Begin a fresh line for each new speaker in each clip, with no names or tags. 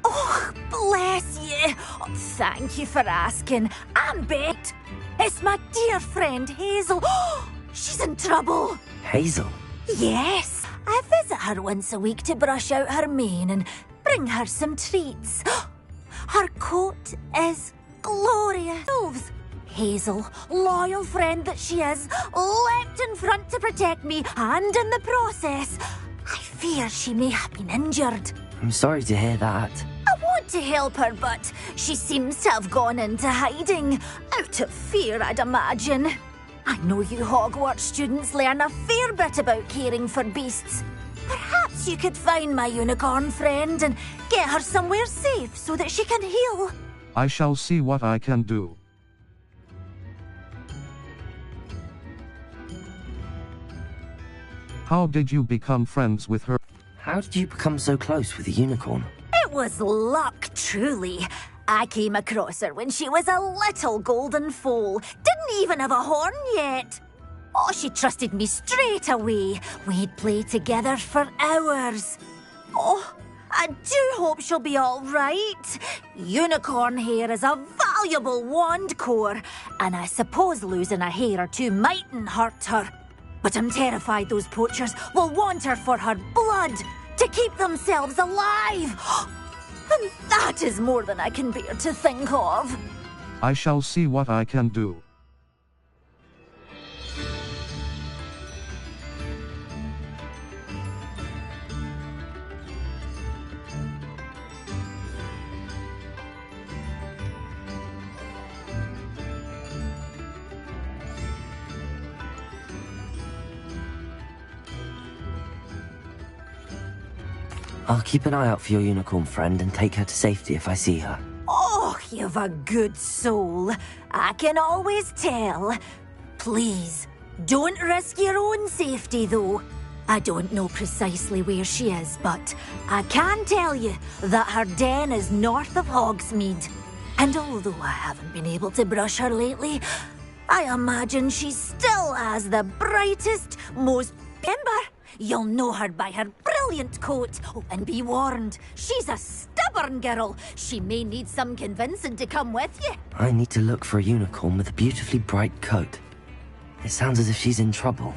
Oh, bless you. Oh, thank you for asking. I'm Bet. It's my dear friend Hazel. Oh, she's in trouble.
Hazel?
Yes. I visit her once a week to brush out her mane and bring her some treats. Her coat is glorious. Hazel, loyal friend that she is, leapt in front to protect me, and in the process, I fear she may have been injured.
I'm sorry to hear that.
I want to help her, but she seems to have gone into hiding. Out of fear, I'd imagine. I know you Hogwarts students learn a fair bit about caring for beasts. Perhaps you could find my unicorn friend and get her somewhere safe so that she can heal.
I shall see what I can do. How did you become friends with her?
How did you become so close with the unicorn?
It was luck, truly. I came across her when she was a little golden foal. Didn't even have a horn yet. Oh, she trusted me straight away. We'd play together for hours. Oh, I do hope she'll be all right. Unicorn hair is a valuable wand core, and I suppose losing a hair or two mightn't hurt her. But I'm terrified those poachers will want her for her blood, to keep themselves alive. And that is more than I can bear to think of.
I shall see what I can do.
I'll keep an eye out for your unicorn friend and take her to safety if I see her.
Oh, you've a good soul. I can always tell. Please, don't risk your own safety, though. I don't know precisely where she is, but I can tell you that her den is north of Hogsmeade. And although I haven't been able to brush her lately, I imagine she still has the brightest, most... Remember, you'll know her by her brilliant coat. Oh, and be warned, she's a stubborn girl. She may need some convincing to come with you.
I need to look for a unicorn with a beautifully bright coat. It sounds as if she's in trouble.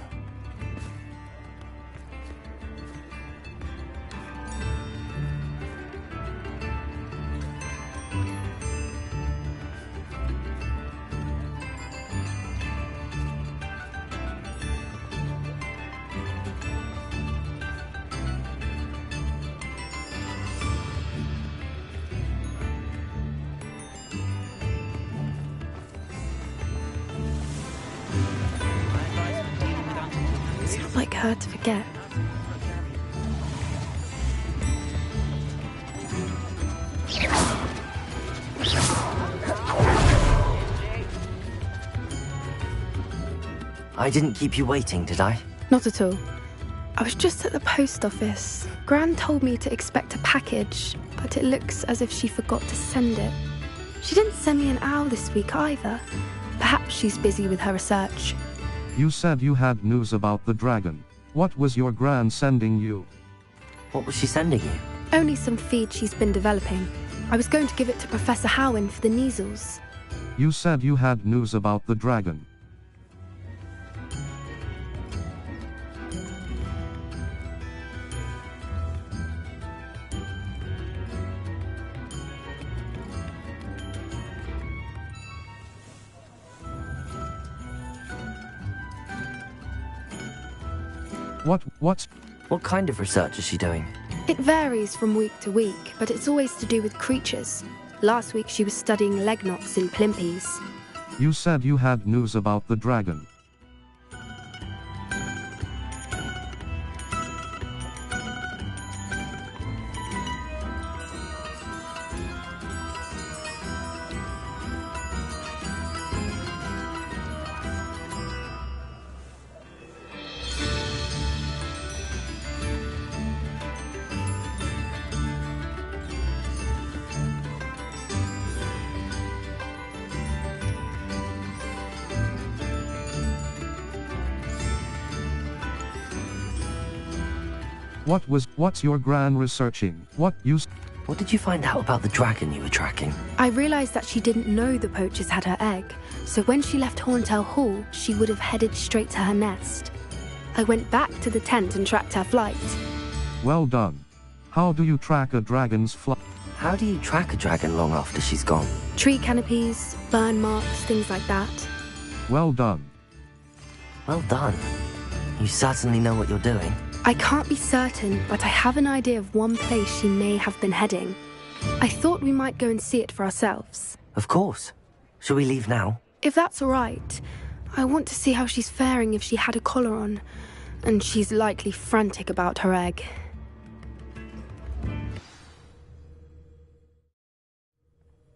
It's not like her to forget.
I didn't keep you waiting, did I?
Not at all. I was just at the post office. Gran told me to expect a package, but it looks as if she forgot to send it. She didn't send me an owl this week either. Perhaps she's busy with her research.
You said you had news about the dragon. What was your gran sending you?
What was she sending you?
Only some feed she's been developing. I was going to give it to Professor Howin for the measles.
You said you had news about the dragon.
What kind of research is she doing?
It varies from week to week, but it's always to do with creatures. Last week she was studying leg knots in plimpies.
You said you had news about the dragon. What's your gran researching?
What did you find out about the dragon you were tracking?
I realised that she didn't know the poachers had her egg, so when she left Horntail Hall, she would have headed straight to her nest. I went back to the tent and tracked her flight.
Well done. How do you track a dragon's flight?
How do you track a dragon long after she's gone?
Tree canopies, burn marks, things like that.
Well done.
Well done. You certainly know what you're doing.
I can't be certain, but I have an idea of one place she may have been heading. I thought we might go and see it for ourselves.
Of course. Shall we leave now?
If that's all right, I want to see how she's faring if she had a collar on, and she's likely frantic about her egg.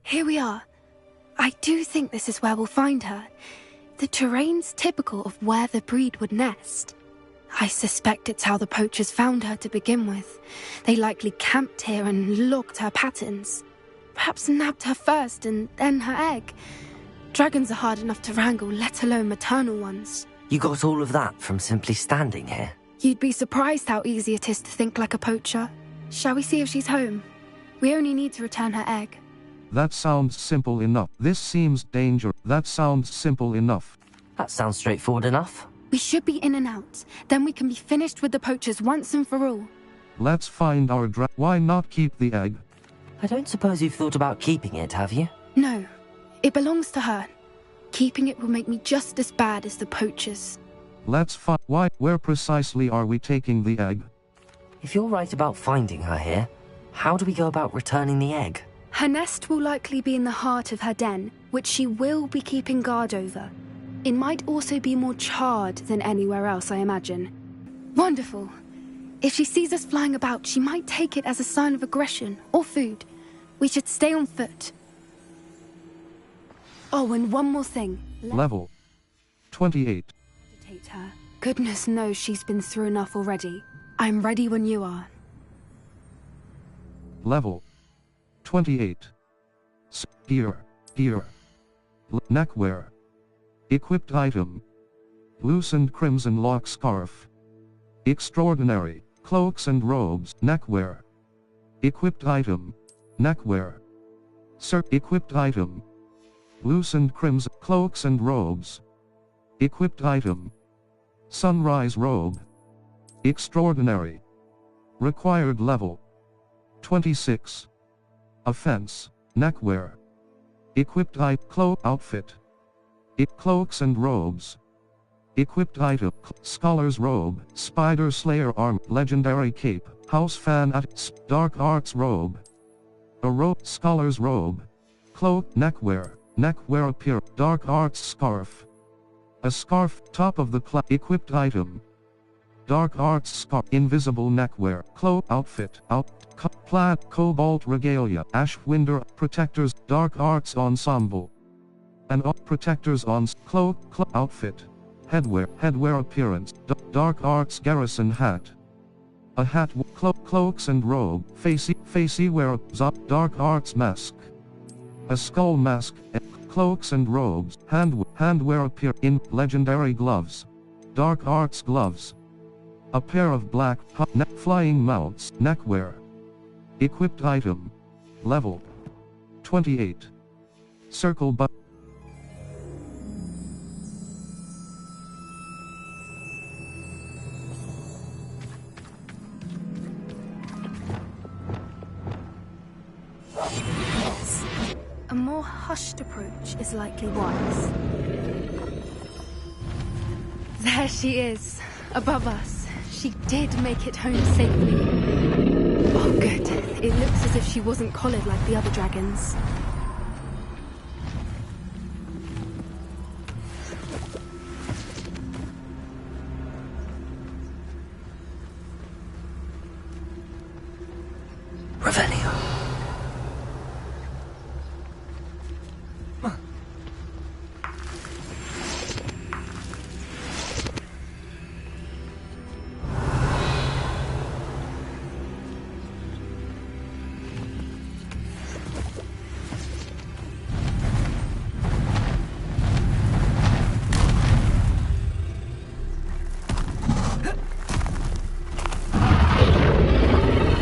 Here we are. I do think this is where we'll find her. The terrain's typical of where the breed would nest. I suspect it's how the poachers found her to begin with. They likely camped here and logged her patterns. Perhaps nabbed her first and then her egg. Dragons are hard enough to wrangle, let alone maternal ones.
You got all of that from simply standing here?
You'd be surprised how easy it is to think like a poacher. Shall we see if she's home? We only need to return her egg.
That sounds simple enough. This seems dangerous. That sounds simple enough.
That sounds straightforward enough.
We should be in and out. Then we can be finished with the poachers once and for all.
Let's find our Why not keep the egg?
I don't suppose you've thought about keeping it, have you?
No. It belongs to her. Keeping it will make me just as bad as the poachers.
Let's find. Where precisely are we taking the egg?
If you're right about finding her here, how do we go about returning the egg?
Her nest will likely be in the heart of her den, which she will be keeping guard over. It might also be more charred than anywhere else, I imagine. Wonderful. If she sees us flying about, she might take it as a sign of aggression or food. We should stay on foot. Oh, and one more thing.
Level 28.
Agitate her. Goodness knows she's been through enough already. I'm ready when you are.
Level 28. Gear. Neckwear. Equipped item. Loosened crimson lock scarf. Extraordinary. Cloaks and robes. Neckwear. Equipped item. Neckwear. Equipped item. Loosened crimson. Cloaks and robes. Equipped item. Sunrise robe. Extraordinary. Required level 26. Offense. Neckwear. Equipped cloak outfit. Cloaks and robes. Equipped item. Scholar's robe. Spider Slayer arm. Legendary cape. House fan at Dark Arts robe. A robe. Scholar's robe. Cloak. Neckwear. Neckwear appear. Dark Arts scarf. A scarf. Top of the equipped item. Dark Arts scarf. Invisible neckwear. Cloak outfit. Plaid. Cobalt regalia. Ashwinder. Protectors. Dark Arts ensemble. And protectors on cloak outfit. Headwear appearance. Dark Arts garrison hat. A hat. Cloaks and robe. Facey wear. Dark Arts mask. A skull mask. Cloaks and robes. Handwear appear in legendary gloves. Dark Arts gloves. A pair of black flying mounts. Neckwear. Equipped item. Level 28. Circle button.
Yes. A more hushed approach is likely wise. There she is, above us. She did make it home safely. Oh, good. It looks as if she wasn't collared like the other dragons.
Revelio.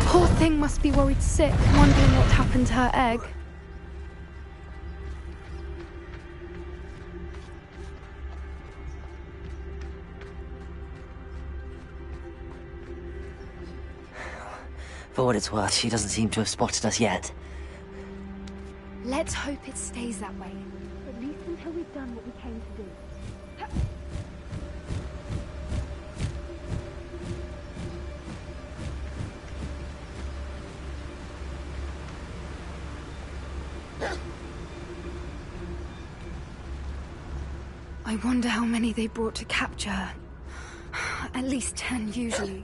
Poor thing must be worried sick, wondering what happened to her egg.
For what it's worth, she doesn't seem to have spotted us yet.
Let's hope it stays that way. At least until we've done what we came to do. I wonder how many they brought to capture her. At least 10 usually.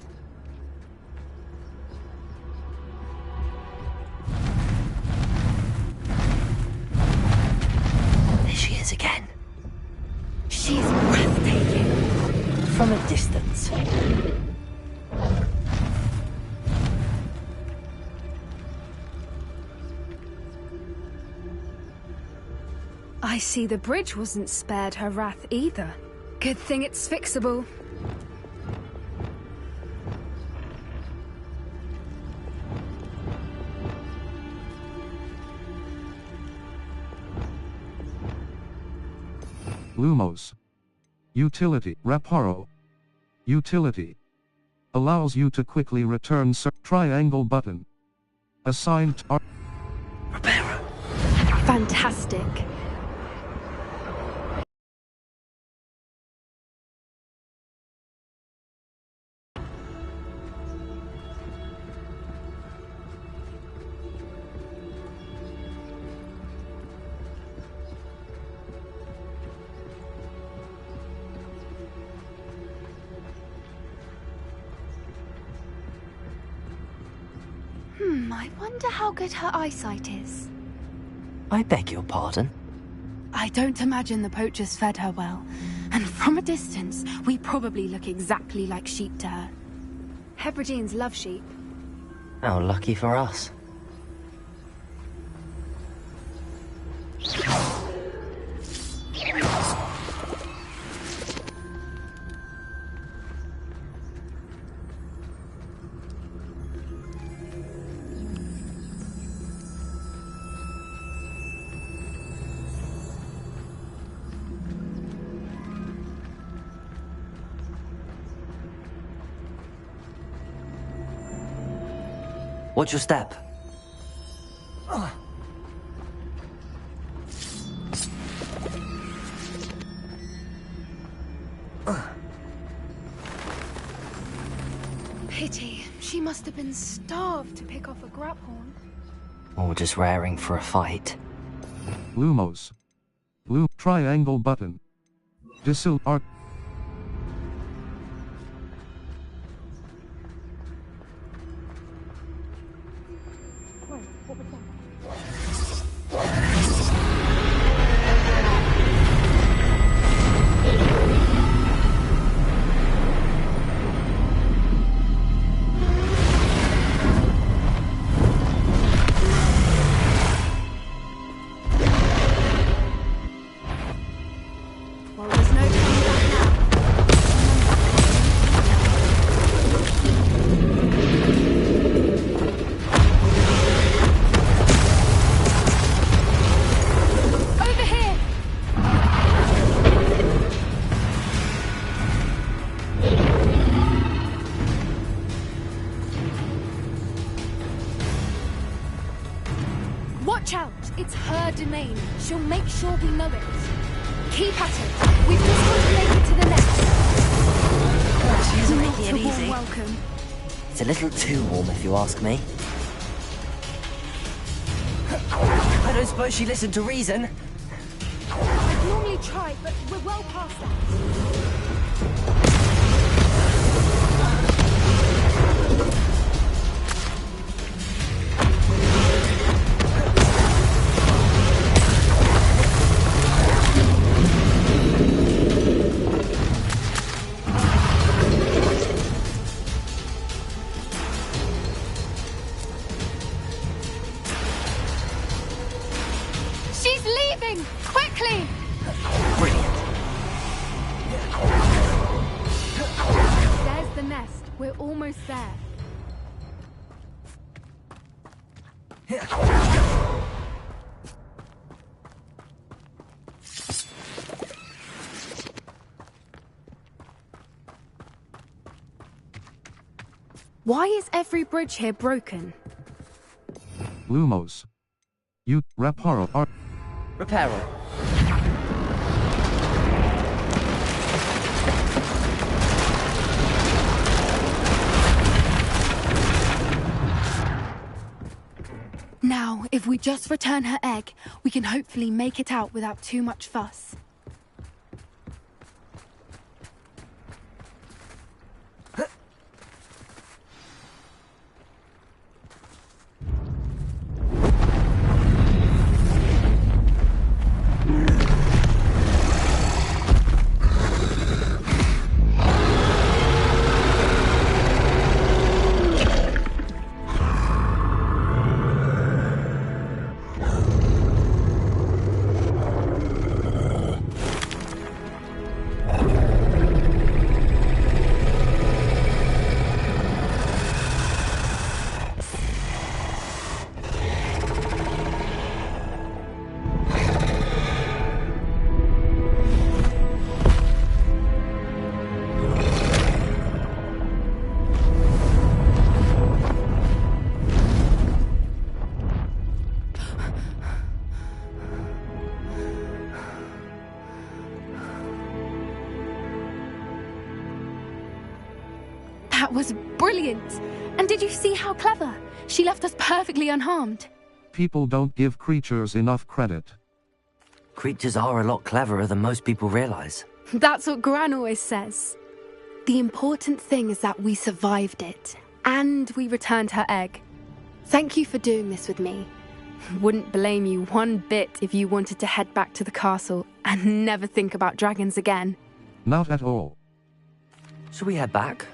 There she is again.
She's breathtaking.
From a distance.
I see the bridge wasn't spared her wrath either. Good thing it's fixable.
Lumos. Utility. Reparo. Utility. Allows you to quickly return triangle button. Assigned
Reparo.
Fantastic. I wonder how good her eyesight is.
I beg your pardon?
I don't imagine the poachers fed her well. And from a distance, we probably look exactly like sheep to her. Hebrideans love sheep.
How lucky for us. Watch your step.
Pity. She must have been starved to pick off a grabhorn.
Or just raring for a fight.
Lumos. Triangle button. Disil art.
Well, there's no turning back now. Over here! Watch out! It's her domain. She'll make sure we know it. Keep at it. We've just got to make it to the next.
She isn't
Not
making
a
it
warm
easy.
welcome.
It's a little too warm, if you ask me. I don't suppose she listened to reason.
I'd normally try, but we're well past that. She's leaving! Quickly!
Brilliant.
There's the nest. We're almost there. Why is every bridge here broken?
Lumos. You reparo are
Reparo.
Now, if we just return her egg, we can hopefully make it out without too much fuss. That was brilliant! And did you see how clever? She left us perfectly unharmed.
people don't give creatures enough credit.
Creatures are a lot cleverer than most people realize.
That's what Gran always says. The important thing is that we survived it, and we returned her egg. Thank you for doing this with me. Wouldn't blame you one bit if you wanted to head back to the castle and never think about dragons again.
Not at all.
Shall we head back?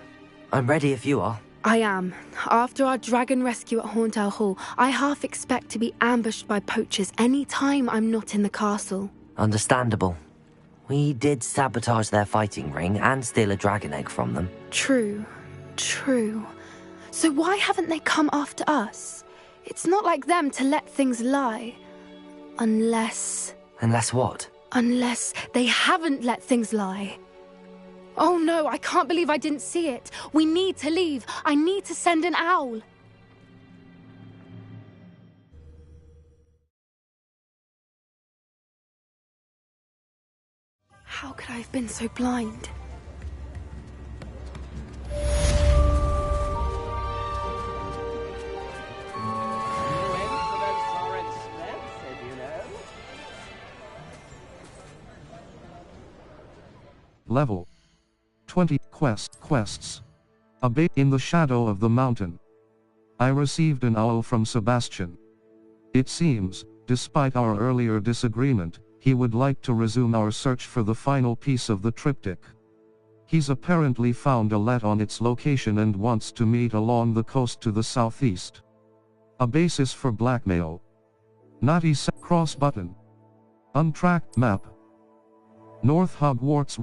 I'm ready if you are.
I am. After our dragon rescue at Hauntel Hall, I half expect to be ambushed by poachers any time I'm not in the castle.
Understandable. We did sabotage their fighting ring and steal a dragon egg from them.
True. So why haven't they come after us? It's not like them to let things lie. Unless
what?
Unless they haven't let things lie. Oh no, I can't believe I didn't see it. We need to leave. I need to send an owl. How could I have been so blind?
Level 20 quests. A bait in the shadow of the mountain. I received an owl from Sebastian. It seems, despite our earlier disagreement, he would like to resume our search for the final piece of the triptych. He's apparently found a let on its location and wants to meet along the coast to the southeast. A basis for blackmail. Naughty cross button. Untracked map. North Hogwarts,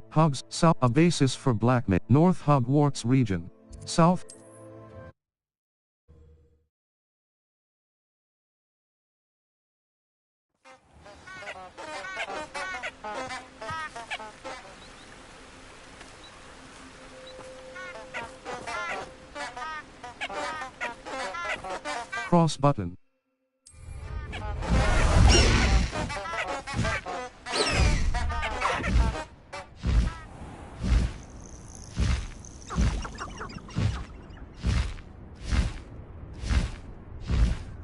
South, a basis for blackmail. North Hogwarts region. South. Cross button.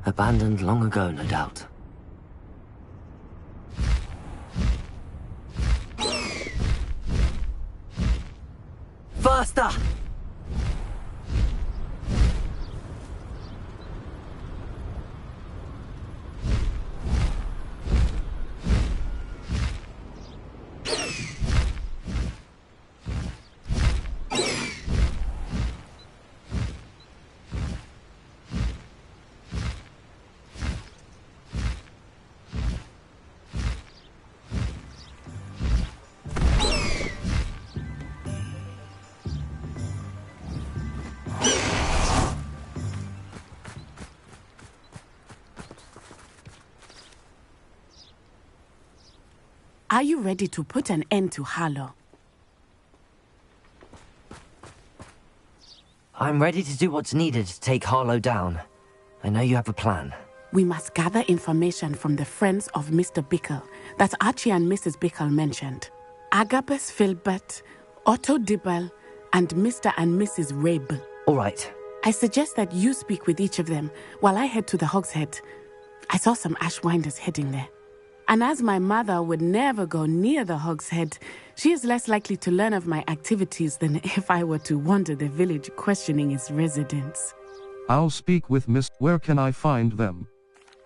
Abandoned long ago, no doubt. Faster!
Are you ready to put an end to Harlow?
I'm ready to do what's needed to take Harlow down. I know you have a plan.
We must gather information from the friends of Mr. Bickle that Archie and Mrs. Bickle mentioned. Agabus Filbert, Otto Dibble, and Mr. and Mrs. Rabe.
All right.
I suggest that you speak with each of them while I head to the Hogshead. I saw some Ashwinders heading there. And as my mother would never go near the Hogshead, she is less likely to learn of my activities than if I were to wander the village questioning its residents.
I'll speak with Miss. Where can I find them?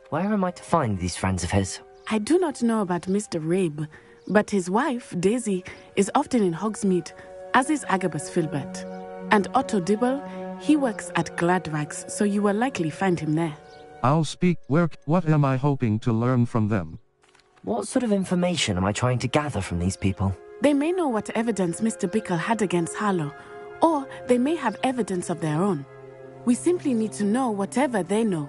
Where am I to find these friends of his?
I do not know about Mr. Rabe, but his wife, Daisy, is often in Hogsmeade, as is Agabus Filbert. And Otto Dibble, he works at Gladrags, so you will likely find him there.
I'll speak. What am I hoping to learn from them?
What sort of information am I trying to gather from these people?
They may know what evidence Mr. Bickle had against Harlow, or they may have evidence of their own. We simply need to know whatever they know.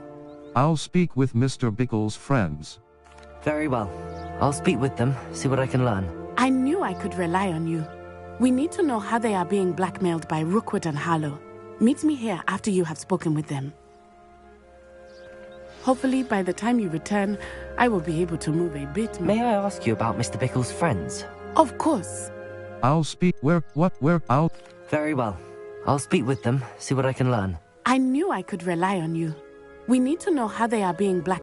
I'll speak with Mr. Bickle's friends.
Very well. I'll speak with them, see what I can learn.
I knew I could rely on you. We need to know how they are being blackmailed by Rookwood and Harlow. Meet me here after you have spoken with them. Hopefully, by the time you return, I will be able to move a bit more.
May I ask you about Mr. Bickle's friends?
Of course.
I'll speak. I'll.
Very well. I'll speak with them, see what I can learn.
I knew I could rely on you. We need to know how they are being black.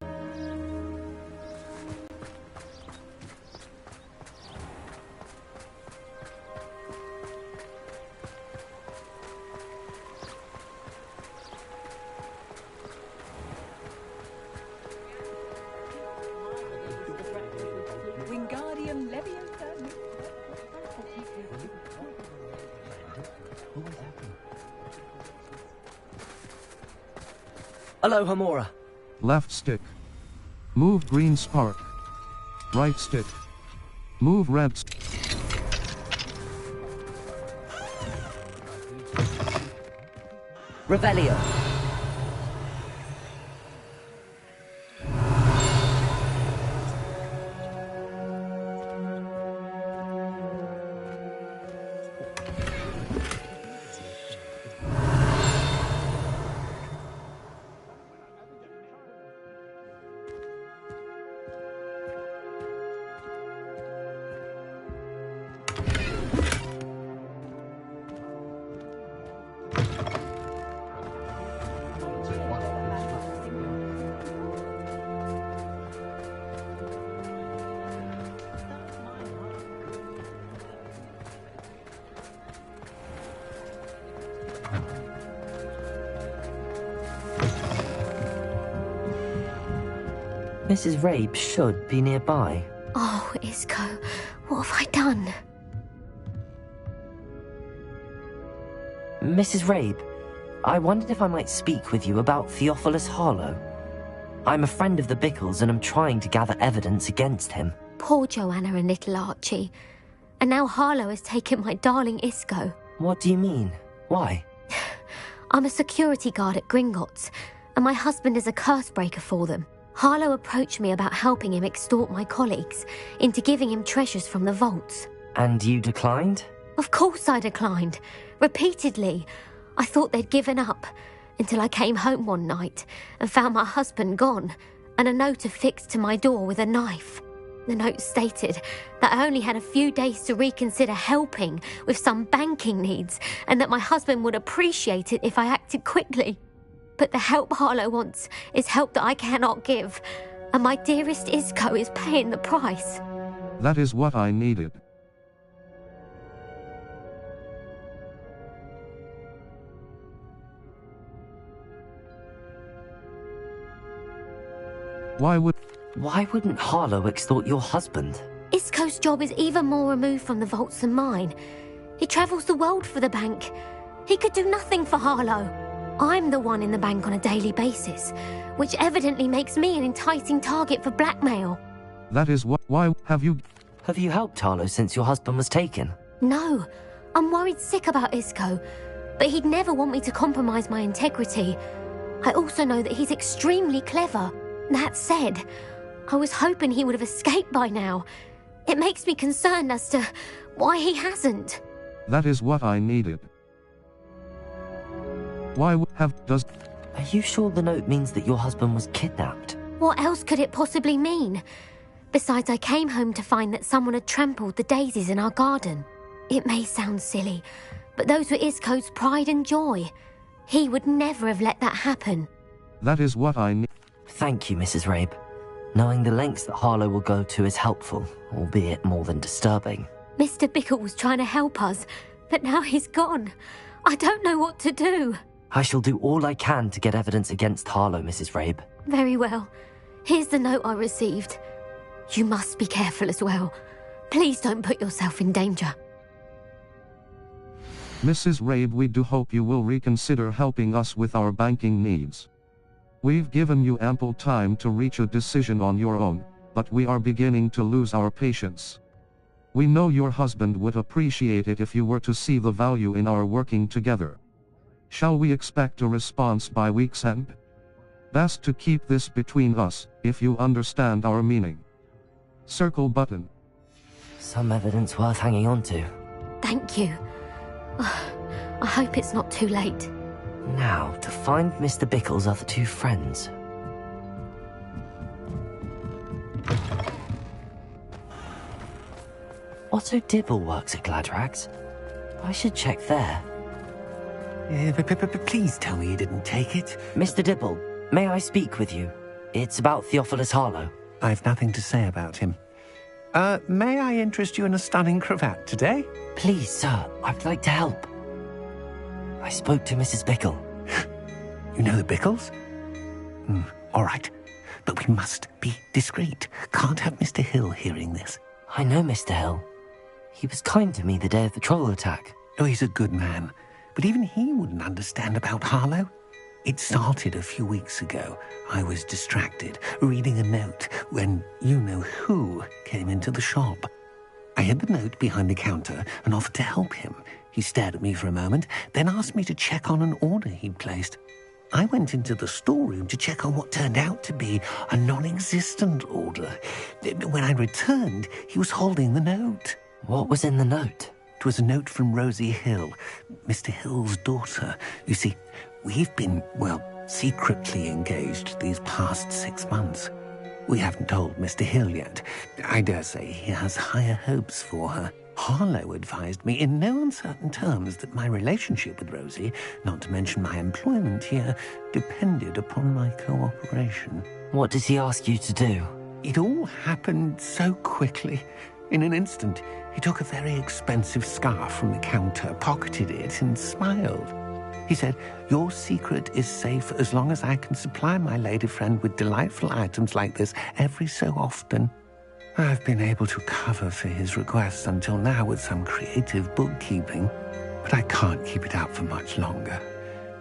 Hello, Hamora.
Left stick. Move green spark. Right stick. Move red.
Revelio. Mrs. Rabe should be nearby.
Oh, Isco, what have I done?
Mrs. Rabe, I wondered if I might speak with you about Theophilus Harlow. I'm a friend of the Bickles and I'm trying to gather evidence against him.
Poor Joanna and little Archie. And now Harlow has taken my darling Isco.
What do you mean? Why?
I'm a security guard at Gringotts, and my husband is a curse breaker for them. Harlow approached me about helping him extort my colleagues into giving him treasures from the vaults.
And you declined?
Of course I declined. Repeatedly. I thought they'd given up, until I came home one night and found my husband gone, and a note affixed to my door with a knife. The note stated that I only had a few days to reconsider helping with some banking needs, and that my husband would appreciate it if I acted quickly. But the help Harlow wants is help that I cannot give, and my dearest Isco is paying the price.
That is what I needed.
Why wouldn't Harlow extort your husband?
Isco's job is even more removed from the vaults than mine. He travels the world for the bank. He could do nothing for Harlow. I'm the one in the bank on a daily basis, which evidently makes me an enticing target for blackmail.
That is why have you...
Have you helped Harlow since your husband was taken?
No, I'm worried sick about Isco, but he'd never want me to compromise my integrity. I also know that he's extremely clever. That said, I was hoping he would have escaped by now. It makes me concerned as to why he hasn't.
That is what I needed. Does...
Are you sure the note means that your husband was kidnapped?
What else could it possibly mean? Besides, I came home to find that someone had trampled the daisies in our garden. It may sound silly, but those were Isco's pride and joy. He would never have let that happen.
That is what I need.
Thank you, Mrs. Rabe. Knowing the lengths that Harlow will go to is helpful, albeit more than disturbing.
Mr. Bickle was trying to help us, but now he's gone. I don't know what to do.
I shall do all I can to get evidence against Harlow, Mrs. Rabe.
Very well. Here's the note I received. You must be careful as well. Please don't put yourself in danger.
Mrs. Rabe, we do hope you will reconsider helping us with our banking needs. We've given you ample time to reach a decision on your own, but we are beginning to lose our patience. We know your husband would appreciate it if you were to see the value in our working together. Shall we expect a response by week's end? Best to keep this between us, if you understand our meaning. Circle button.
Some evidence worth hanging on to.
Thank you. I hope it's not too late.
Now, to find Mr. Bickle's other two friends. Otto Dibble works at Gladrags. I should check there.
Please tell me you didn't take it.
Mr. Dibble, may I speak with you? It's about Theophilus Harlow.
I've nothing to say about him. May I interest you in a stunning cravat today?
Please, sir, I'd like to help. I spoke to Mrs. Bickle.
You know the Bickles? All right. But we must be discreet. Can't have Mr. Hill hearing this.
I know Mr. Hill. He was kind to me the day of the troll attack.
Oh, he's a good man. But even he wouldn't understand about Harlow. It started a few weeks ago. I was distracted, reading a note, when you-know-who came into the shop. I hid the note behind the counter and offered to help him. He stared at me for a moment, then asked me to check on an order he'd placed. I went into the storeroom to check on what turned out to be a non-existent order. When I returned, he was holding the note.
What was in the note?
It was a note from Rosie Hill, Mr. Hill's daughter. You see, we've been, secretly engaged these past 6 months. We haven't told Mr. Hill yet. I dare say he has higher hopes for her. Harlow advised me in no uncertain terms that my relationship with Rosie, not to mention my employment here, depended upon my cooperation.
What does he ask you to do?
It all happened so quickly. In an instant, he took a very expensive scarf from the counter, pocketed it, and smiled. He said, "Your secret is safe as long as I can supply my lady friend with delightful items like this every so often." I've been able to cover for his requests until now with some creative bookkeeping, but I can't keep it out for much longer.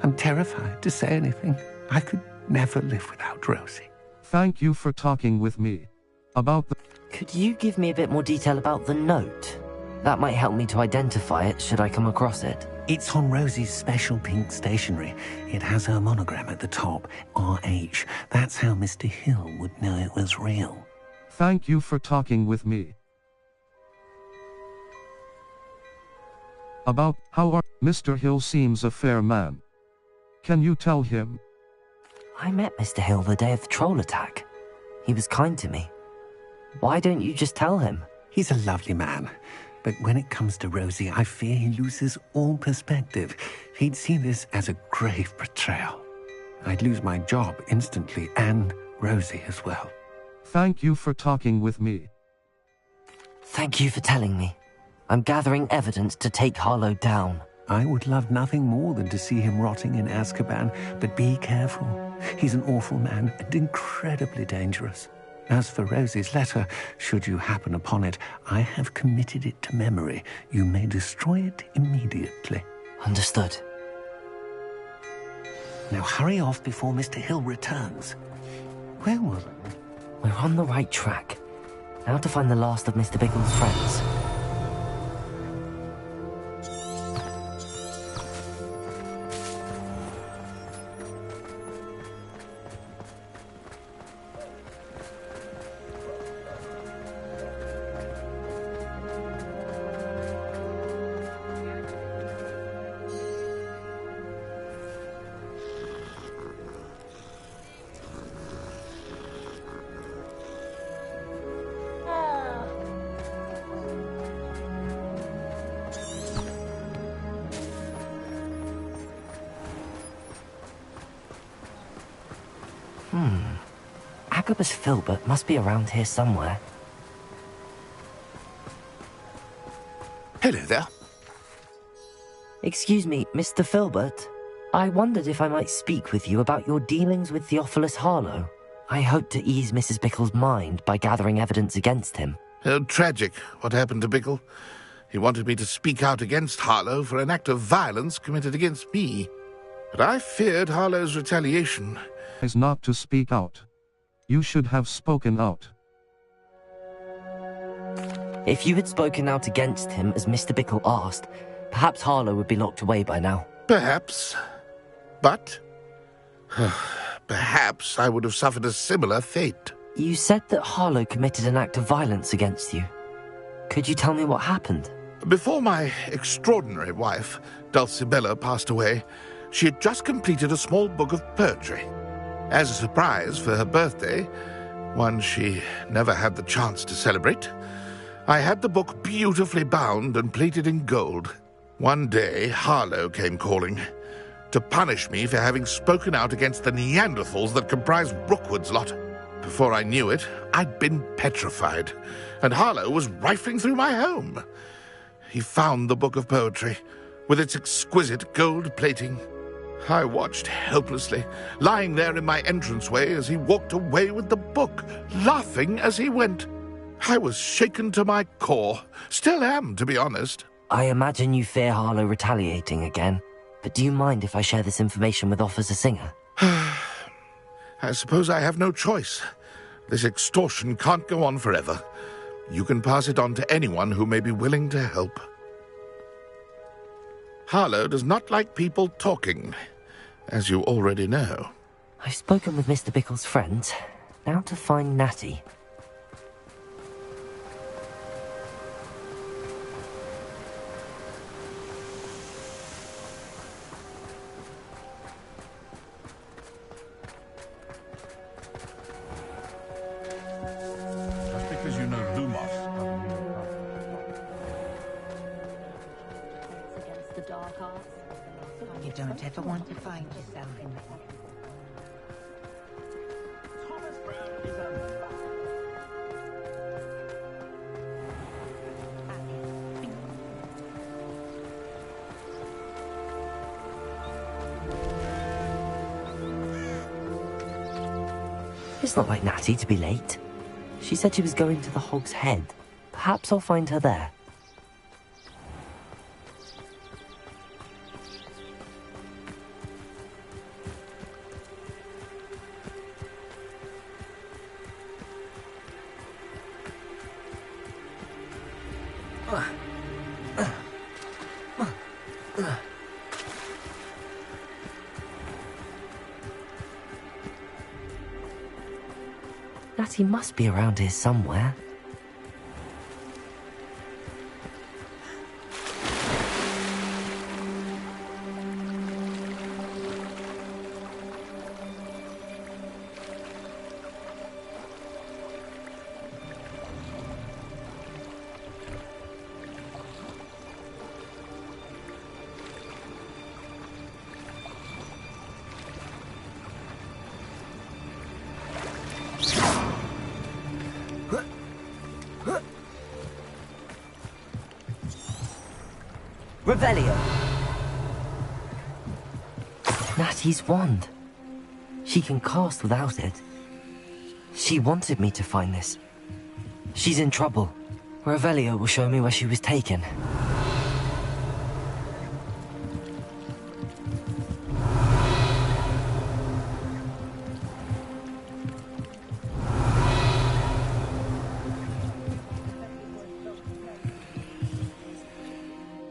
I'm terrified to say anything. I could never live without Rosie.
Thank you for talking with me. About the...
Could you give me a bit more detail about the note? That might help me to identify it should I come across it.
It's on Rosie's special pink stationery. It has her monogram at the top, RH. That's how Mr. Hill would know it was real.
Thank you for talking with me. About how Mr. Hill seems a fair man. Can you tell him?
I met Mr. Hill the day of the troll attack. He was kind to me. Why don't you just tell him?
He's a lovely man. But when it comes to Rosie, I fear he loses all perspective. He'd see this as a grave betrayal. I'd lose my job instantly, and Rosie as well.
Thank you for talking with me.
Thank you for telling me. I'm gathering evidence to take Harlow down.
I would love nothing more than to see him rotting in Azkaban, but be careful. He's an awful man and incredibly dangerous. As for Rosie's letter, should you happen upon it, I have committed it to memory. You may destroy it immediately.
Understood.
Now hurry off before Mr. Hill returns. Where was I?
We're on the right track. Now to find the last of Mr. Bickle's friends. Jacobus Filbert must be around here somewhere.
Hello there.
Excuse me, Mr. Filbert. I wondered if I might speak with you about your dealings with Theophilus Harlow. I hope to ease Mrs. Bickle's mind by gathering evidence against him.
Tragic, what happened to Bickle. He wanted me to speak out against Harlow for an act of violence committed against me. But I feared Harlow's retaliation.
Is not to speak out. You should have spoken out.
If you had spoken out against him as Mr. Bickle asked, perhaps Harlow would be locked away by now.
Perhaps. But perhaps I would have suffered a similar fate.
You said that Harlow committed an act of violence against you. Could you tell me what happened?
Before my extraordinary wife, Dulcibella, passed away, she had just completed a small book of poetry. As a surprise for her birthday, one she never had the chance to celebrate, I had the book beautifully bound and plated in gold. One day, Harlow came calling to punish me for having spoken out against the Neanderthals that comprised Rookwood's lot. Before I knew it, I'd been petrified, and Harlow was rifling through my home. He found the book of poetry, with its exquisite gold plating. I watched helplessly, lying there in my entranceway as he walked away with the book, laughing as he went. I was shaken to my core. Still am, to be honest.
I imagine you fear Harlow retaliating again, but do you mind if I share this information with Officer Singer?
I suppose I have no choice. This extortion can't go on forever. You can pass it on to anyone who may be willing to help. Harlow does not like people talking, as you already know.
I've spoken with Mr. Bickle's friends. Now to find Natty.
Just because you know Lumos.
Against the dark arts. You don't ever want to find yourself in that.
Thomas Brown is a...
It's not like Natty to be late. She said she was going to the Hog's Head. Perhaps I'll find her there. Natty must be around here somewhere. Revelio. Natty's wand. She can cast without it. She wanted me to find this. She's in trouble. Revelio will show me where she was taken.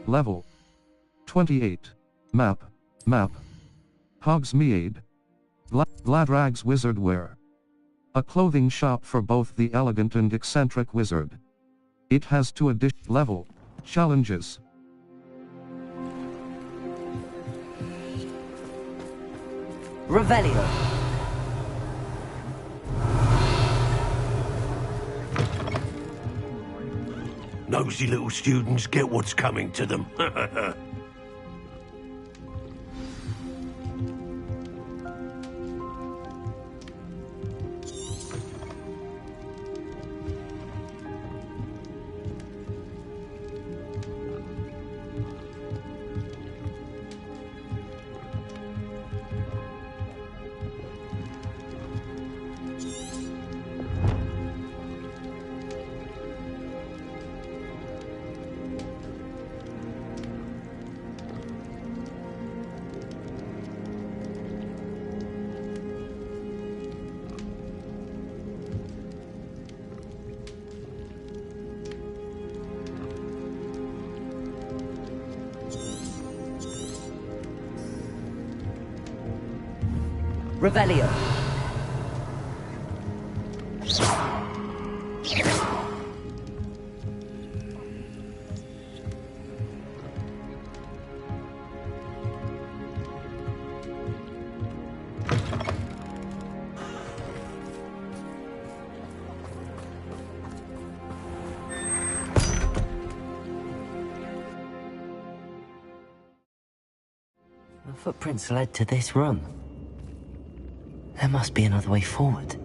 Level 28. Map. Hogsmeade. Gladrag's Wizard Wear. A clothing shop for both the elegant and eccentric wizard. It has 2 additional level challenges.
Revelio.
Nosy little students get what's coming to them.
Revelio. The footprints led to this room. There must be another way forward.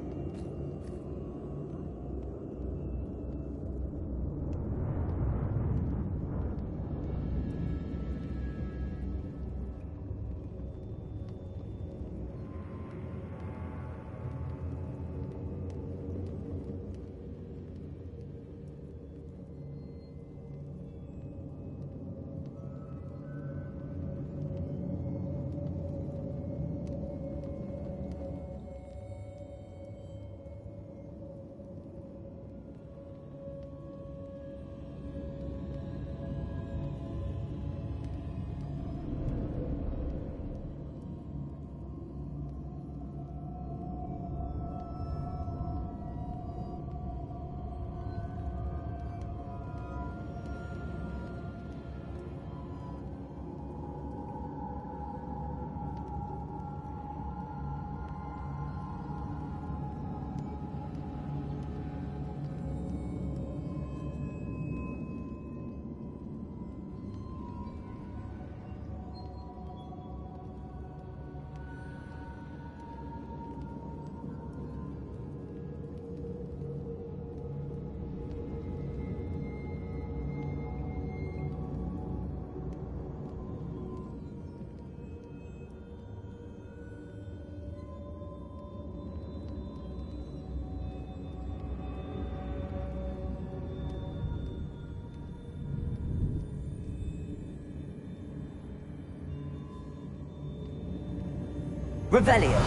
Revelio.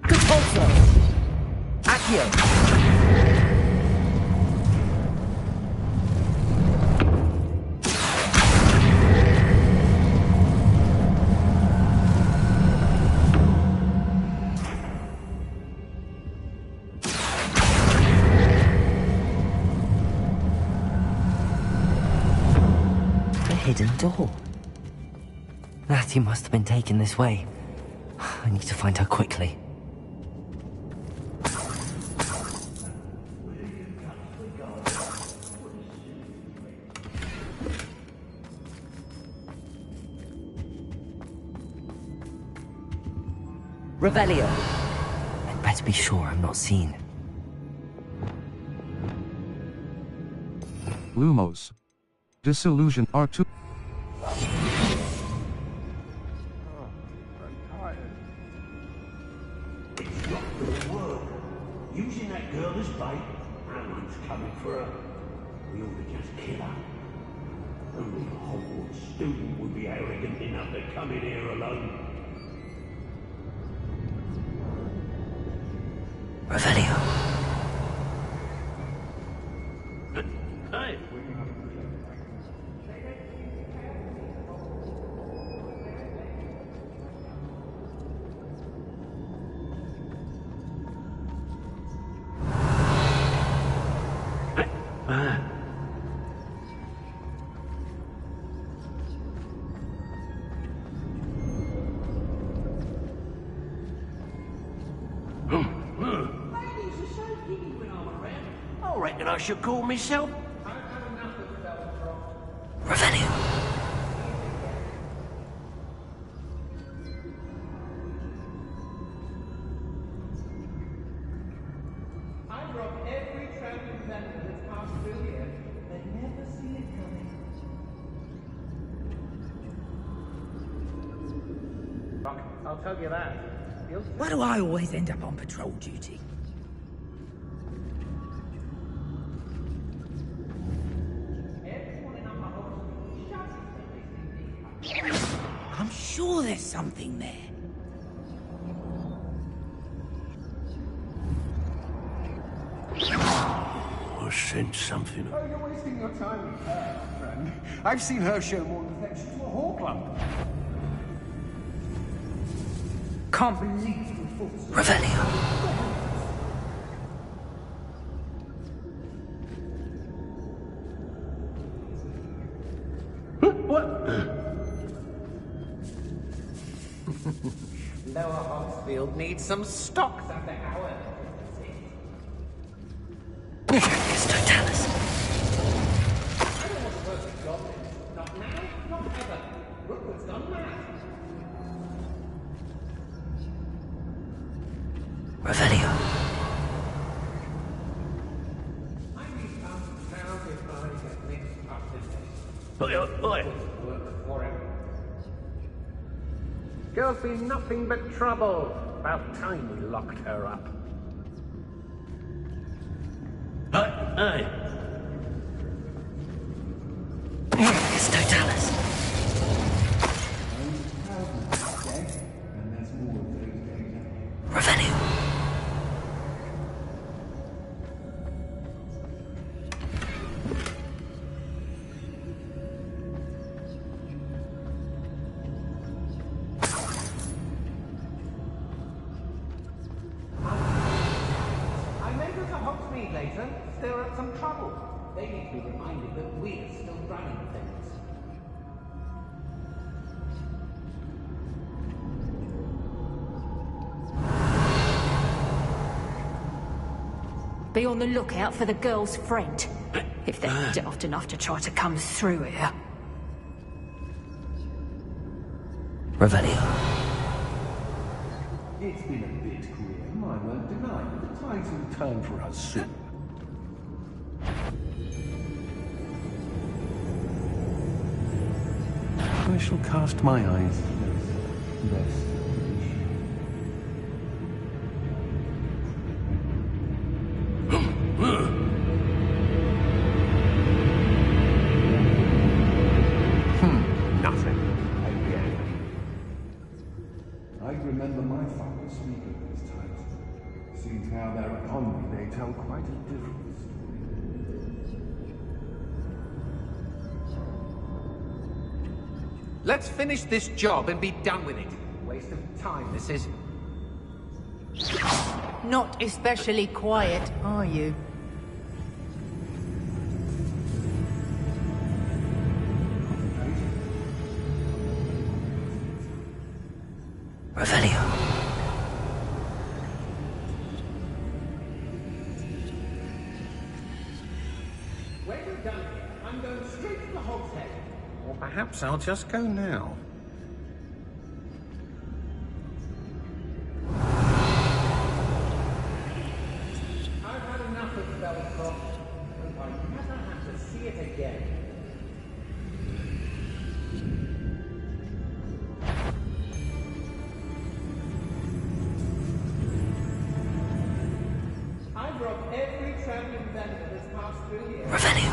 Compulso. Accio. Hidden door. Natty must have been taken this way. I need to find her quickly. Revelio. I'd better be sure I'm not seen.
Lumos. Disillusion R2.
Using that girl as bait, no one's coming for her. We ought to just kill her. Only a Hogwarts student would be arrogant enough to come in here alone.
Revelio.
Hey! I reckon I should call myself.
Revelio.
I brought every traveling vendor that's passed through here. They never see it coming. I'll tell you that.
Why do I always end up on patrol duty? I'm sure there's something there.
sense something.
Oh, you're wasting your time with her, friend. I've seen her show more affection to a whore club. Can't believe you fools.
Revelio.
What?
Lower Hogsfield needs some stocks under our...
It's Totalis.
I don't want to work with goblins. Not now, not ever. Rookwood's gone mad.
Revelio.
I need £1,000 if I get mixed up in this.
Oi.
Work for him. Girl's been nothing but trouble. About time we locked her up.
Aye.
It's Totalis. Revelio.
I may go to Hogsmeade later, stir up some trouble. They need to be reminded that we're still running things.
Be on the lookout for the girl's friend. If they're daft enough to try to come through here.
Revelio.
It's been a bit grim, I won't deny, but the tides will turn for us soon. I shall cast my eyes less. Nothing. Again. I remember my father speaking of these times. Seems now they're upon me, they tell quite a different story. Let's finish this job and be done with it. Waste of time, this is.
Not especially quiet, are you?
Revelio.
When we're done here, I'm going straight to the Hogshead. Or perhaps I'll just go now. I've had enough of Belcroft. Hope I never have to see it again. I've robbed every traveling vendor that's passed through here.
Revelio.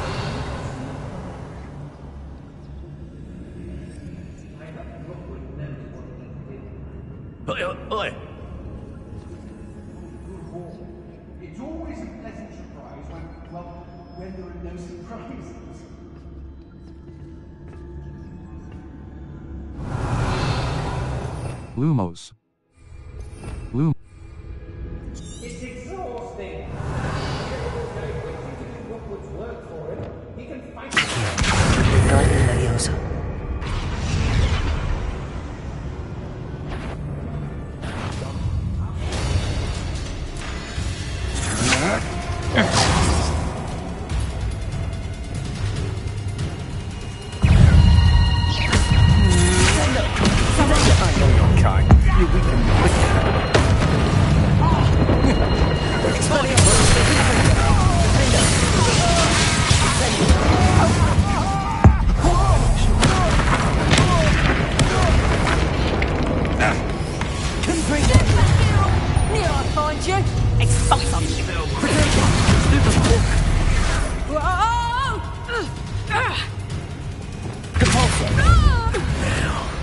I hope Rookwood knows what he did.
Oi.
It's always a pleasant surprise when there are no surprises.
Lumos.
It's exhausting. Rookwood's work for him. He can fight.
Guardian Leviosa.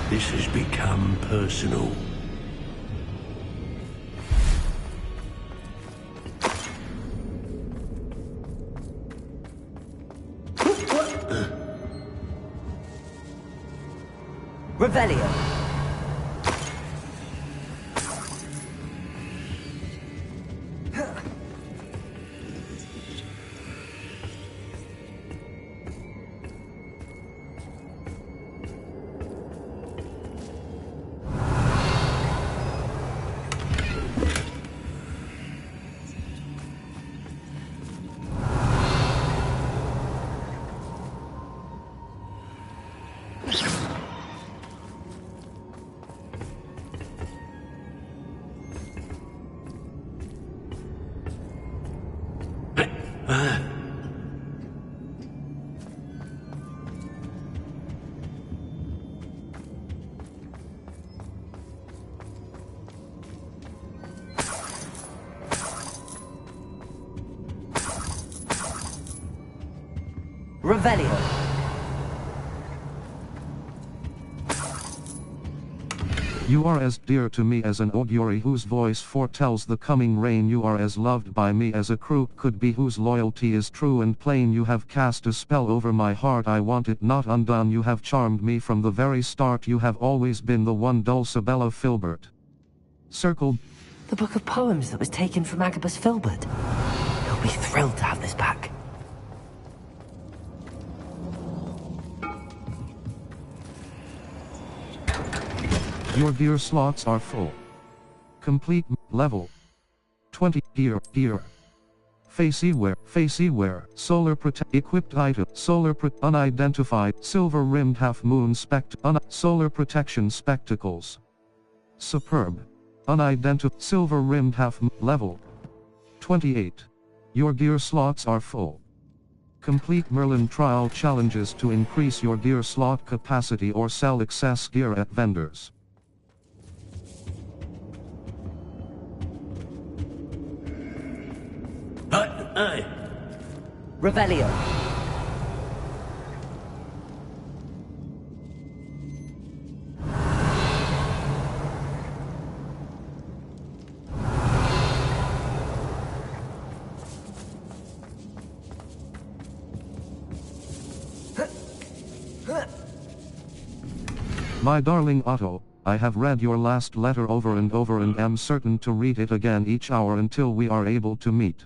This has become personal.
Revelio.
You are as dear to me as an augury whose voice foretells the coming rain. You are as loved by me as a crook could be whose loyalty is true and plain. You have cast a spell over my heart, I want it not undone. You have charmed me from the very start. You have always been the one. Dulcibella Filbert. Circle.
The book of poems that was taken from Agabus Filbert. He'll be thrilled to have this back.
Your gear slots are full. Complete level 20 gear. Faceware, solar equipped item, unidentified, silver rimmed half moon solar protection spectacles. Superb. Unidentified, silver rimmed half level 28. Your gear slots are full. Complete Merlin trial challenges to increase your gear slot capacity or sell excess gear at vendors.
Revelio.
My darling Otto, I have read your last letter over and over and am certain to read it again each hour until we are able to meet.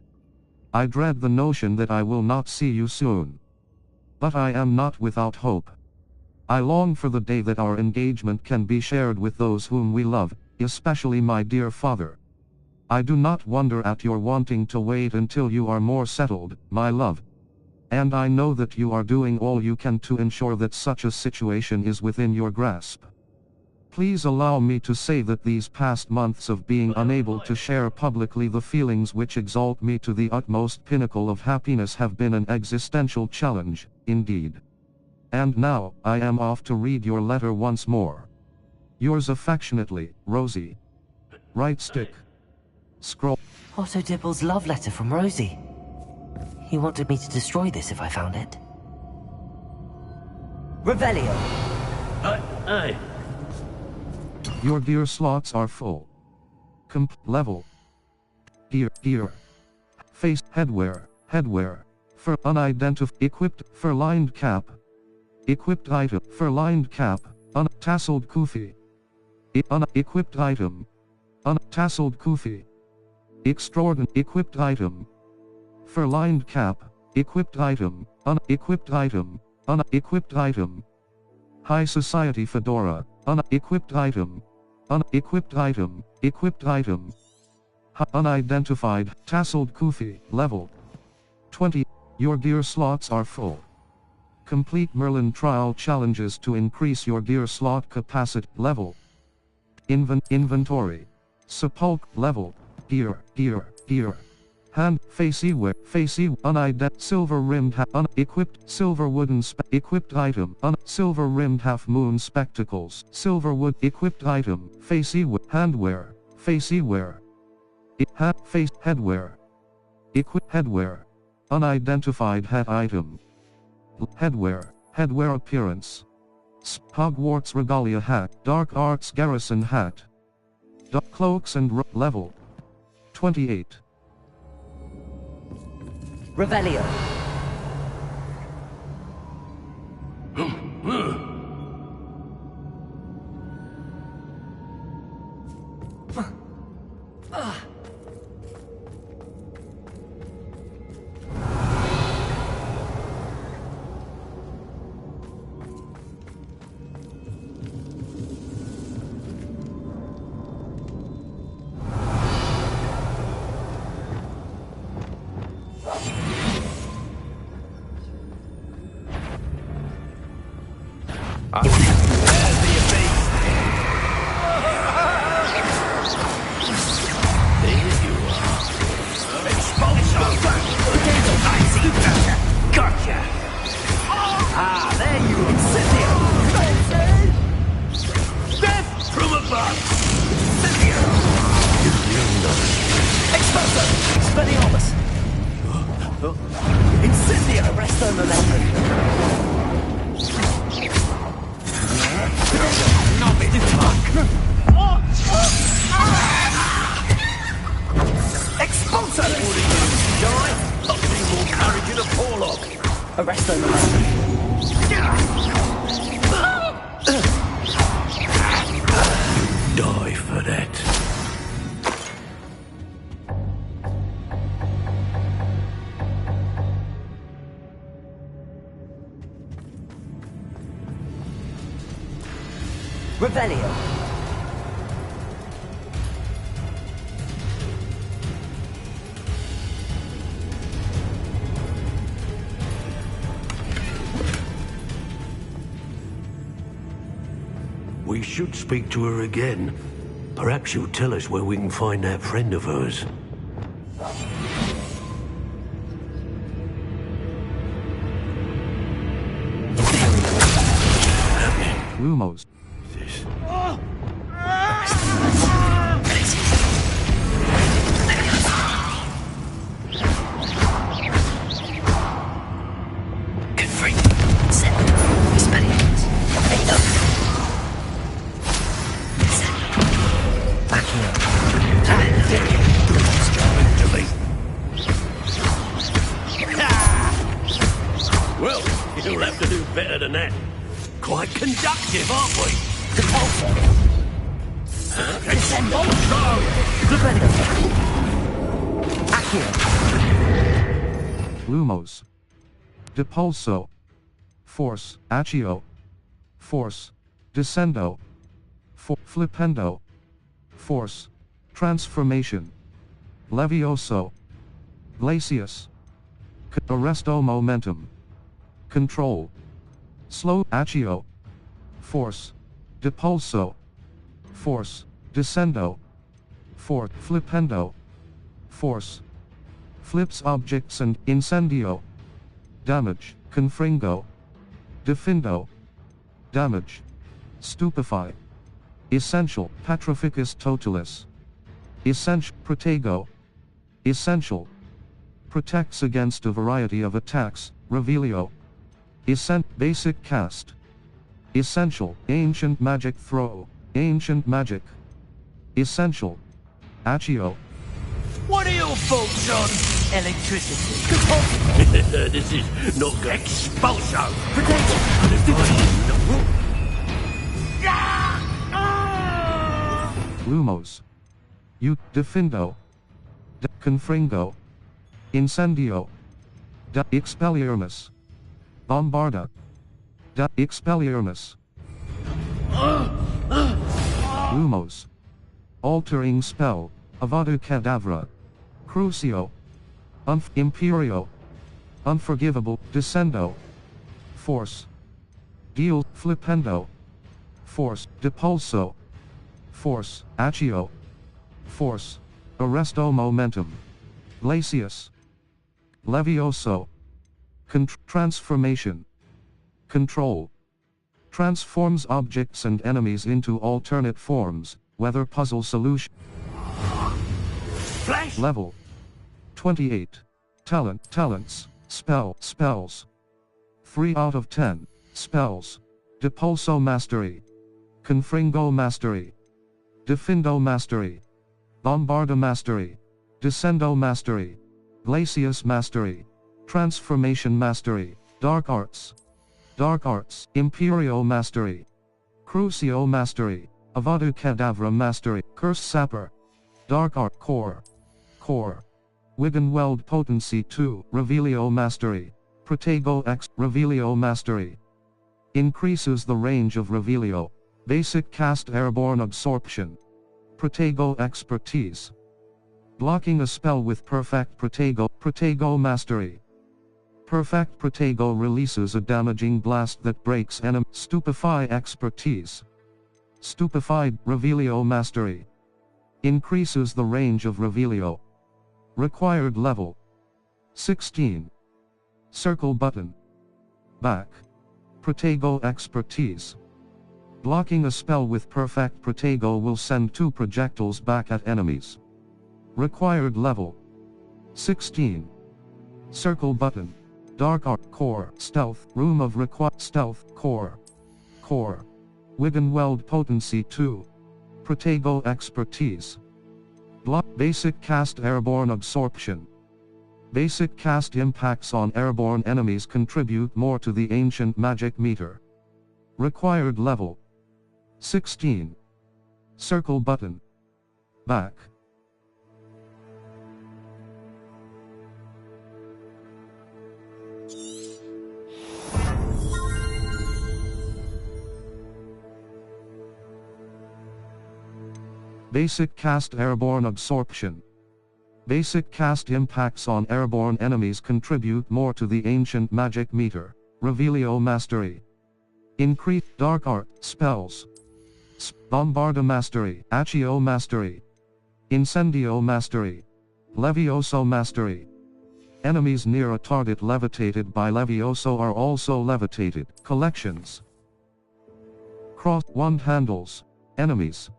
I dread the notion that I will not see you soon. But I am not without hope. I long for the day that our engagement can be shared with those whom we love, especially my dear father. I do not wonder at your wanting to wait until you are more settled, my love. And I know that you are doing all you can to ensure that such a situation is within your grasp. Please allow me to say that these past months of being unable to share publicly the feelings which exalt me to the utmost pinnacle of happiness have been an existential challenge, indeed. And now, I am off to read your letter once more. Yours affectionately, Rosie. Right stick. Scroll.
Otto Dibble's love letter from Rosie. He wanted me to destroy this if I found it. Revelio.
Aye.
Your gear slots are full. Level. Gear. Face, headwear, fur, unidentified, equipped, fur-lined cap. Equipped item, fur-lined cap, tasseled kufi. Equipped item. Tasseled kufi. Extraordinary, equipped item. Fur-lined cap, equipped item, unequipped item, unequipped item. High Society fedora, unequipped item, unequipped item, equipped item. Unidentified, tasseled kufi, level 20. Your gear slots are full. Complete Merlin trial challenges to increase your gear slot capacity, level. Inventory. Sepulch, level. Gear. Hand, faceware, unidentified, silver rimmed, unequipped, silver wooden, equipped item, silver rimmed half moon spectacles, silver wood, equipped item, faceware, handwear, faceware, headwear, equipped headwear, unidentified hat item, headwear appearance, Hogwarts regalia hat, dark arts garrison hat, cloaks and level 28.
Revelio. Incendio! Incendio! Arresto momentum. Expulso!
What are you, die? I'll need more courage in a forelock.
Arresto momentum.
Die for that.
Revelio.
We should speak to her again. Perhaps she'll tell us where we can find that friend of hers.
Lumos.
This. Well, you'll have to do better than that. Quite conductive, aren't we?
Lumos. Depulso. Force. Accio. Force. Descendo. Flipendo. Force. Transformation. Levioso. Glacius. Arresto momentum. Control. Slow. Accio. Force. Depulso. Force. Descendo. Force. Flipendo. Force. Flips objects and incendio. Damage. Confringo. Defindo. Damage. Stupefy. Essential. Patrificus totalis. Essential. Protego. Essential. Protects against a variety of attacks. Revelio. Basic cast. Essential. Ancient magic throw. Ancient magic. Essential. Accio.
What are your thoughts on
Electricity.
this is not good. Expulso!
Lumos. Defindo. Confringo. Incendio. Expelliarmus. Bombarda. Expelliarmus. Lumos. Altering spell. Avado Cadavra. Crucio. Imperio. Unforgivable. Descendo. Force. Deal. Flipendo. Force. Depulso. Force. Accio. Force. Arresto momentum. Glacius. Levioso. Transformation. Control. Transforms objects and enemies into alternate forms, weather puzzle solution.
Flash!
Level 28. Talents. Spells. 3 out of 10. Spells. Depulso Mastery. Confringo Mastery. Defindo Mastery. Bombarda Mastery. Descendo Mastery. Glacius Mastery. Transformation Mastery. Dark Arts. Imperio Mastery. Crucio Mastery. Avado Cadavra Mastery. Curse Sapper. Dark Art Core. Wiggenweld Potency 2. Revelio Mastery. Protego X. Revelio Mastery. Increases the range of Revelio. Basic Cast Airborne Absorption. Protego Expertise. Blocking a spell with Perfect Protego Mastery. Perfect Protego releases a damaging blast that breaks enemy. Stupefy Expertise. Stupefied Revelio Mastery. Increases the range of Revelio. Required level 16. Circle button. Back. Protego Expertise. Blocking a spell with Perfect Protego will send 2 projectiles back at enemies. Required level 16. Circle button. Dark Art Core Stealth Room of Stealth Core Wiggenweld Potency 2 Protego Expertise Block Basic Cast Airborne Absorption. Basic cast impacts on airborne enemies contribute more to the ancient magic meter. Required level 16. Circle button. Back. Basic cast airborne absorption. Basic cast impacts on airborne enemies contribute more to the ancient magic meter. Revelio Mastery. Increase Dark Art Spells. Bombarda Mastery. Accio Mastery. Incendio Mastery. Levioso Mastery. Enemies near a target levitated by Levioso are also levitated. Collections. Cross Wand Handles. Enemies.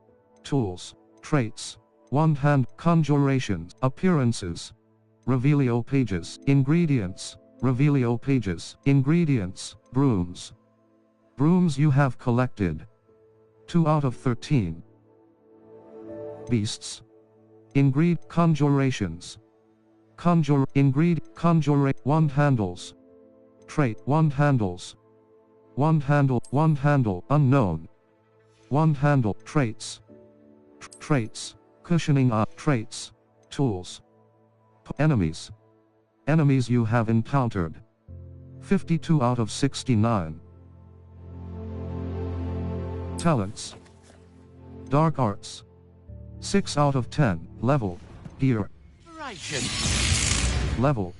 Tools. Traits. Wand Hand. Conjurations. Appearances. Revelio Pages. Ingredients. Revelio Pages. Ingredients. Brooms. Brooms you have collected. 2 out of 13. Beasts. Conjurations. Conjure. Wand handles. Trait. Wand handles. Wand handle. Unknown. Wand handle. Traits. Traits. Cushioning up. Traits. Tools. Enemies. Enemies you have encountered. 52 out of 69. Talents. Dark Arts. 6 out of 10. Level. Gear. Level.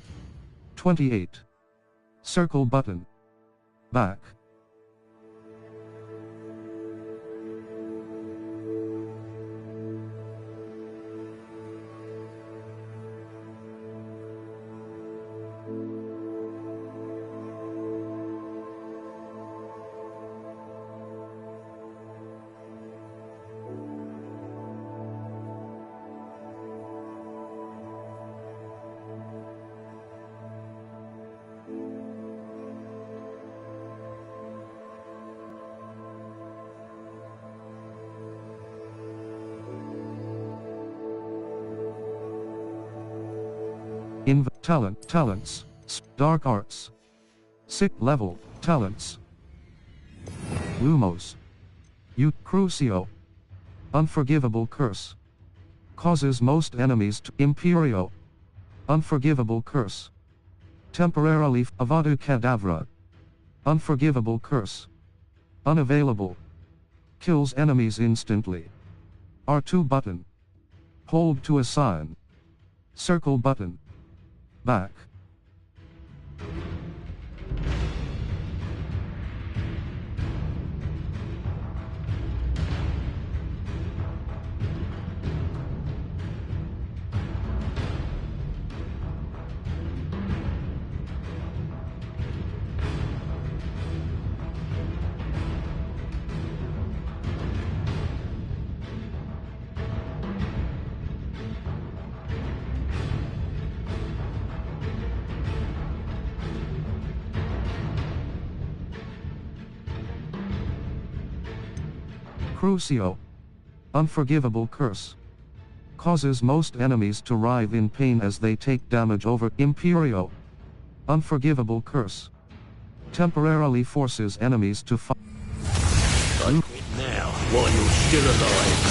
28. Circle button. Back. Talents. Dark Arts. 6 level. Talents. Lumos. Crucio. Unforgivable Curse. Causes most enemies to Imperio. Unforgivable Curse. Temporarily Avadu Kedavra. Unforgivable Curse. Unavailable. Kills enemies instantly. R2 button. Hold to assign. Circle button. Back. Crucio. Unforgivable Curse. Causes most enemies to writhe in pain as they take damage over Imperio. Unforgivable Curse. Temporarily forces enemies to fight.
Don't quit now, while you're still alive.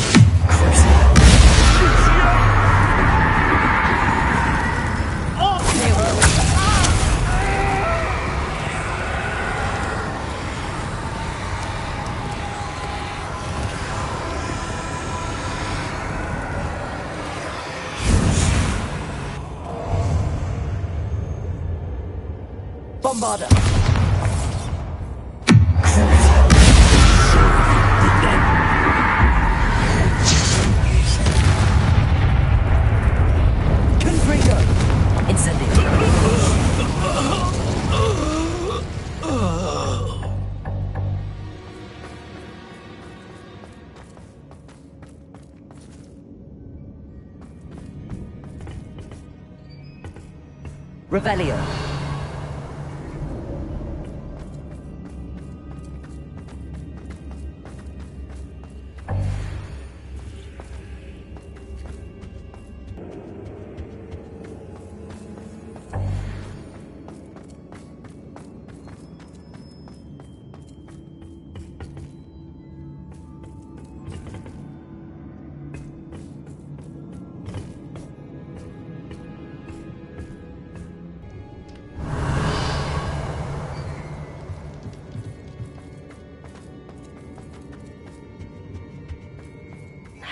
Bombarda. Confringo. Incendio. Revelio.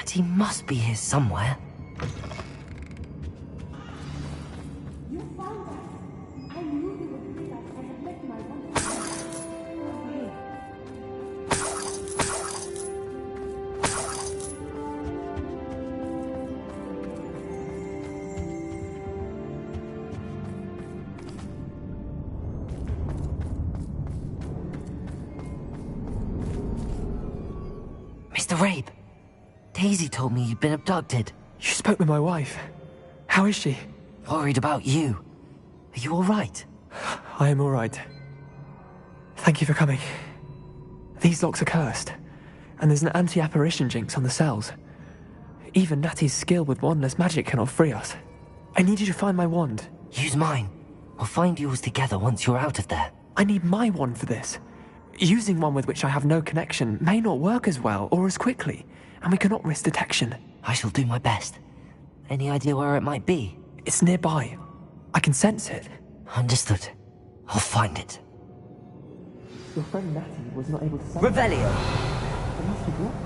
But he must be here somewhere.
You found us. I knew you would free us. I had left my wand. Go away.
Mr. Rabe, Daisy told me you'd been abducted.
You spoke with my wife. How is she?
Worried about you. Are you all right?
I am all right. Thank you for coming. These locks are cursed, and there's an anti-apparition jinx on the cells. Even Natty's skill with wandless magic cannot free us. I need you to find my wand.
Use mine. We'll find yours together once you're out of there.
I need my wand for this. Using one with which I have no connection may not work as well or as quickly, and we cannot risk detection.
I shall do my best. Any idea where it might be?
It's nearby. I can sense it.
Understood. I'll find it.
Your friend Natty was not able to sense
Revelio!
it. It must be blocked.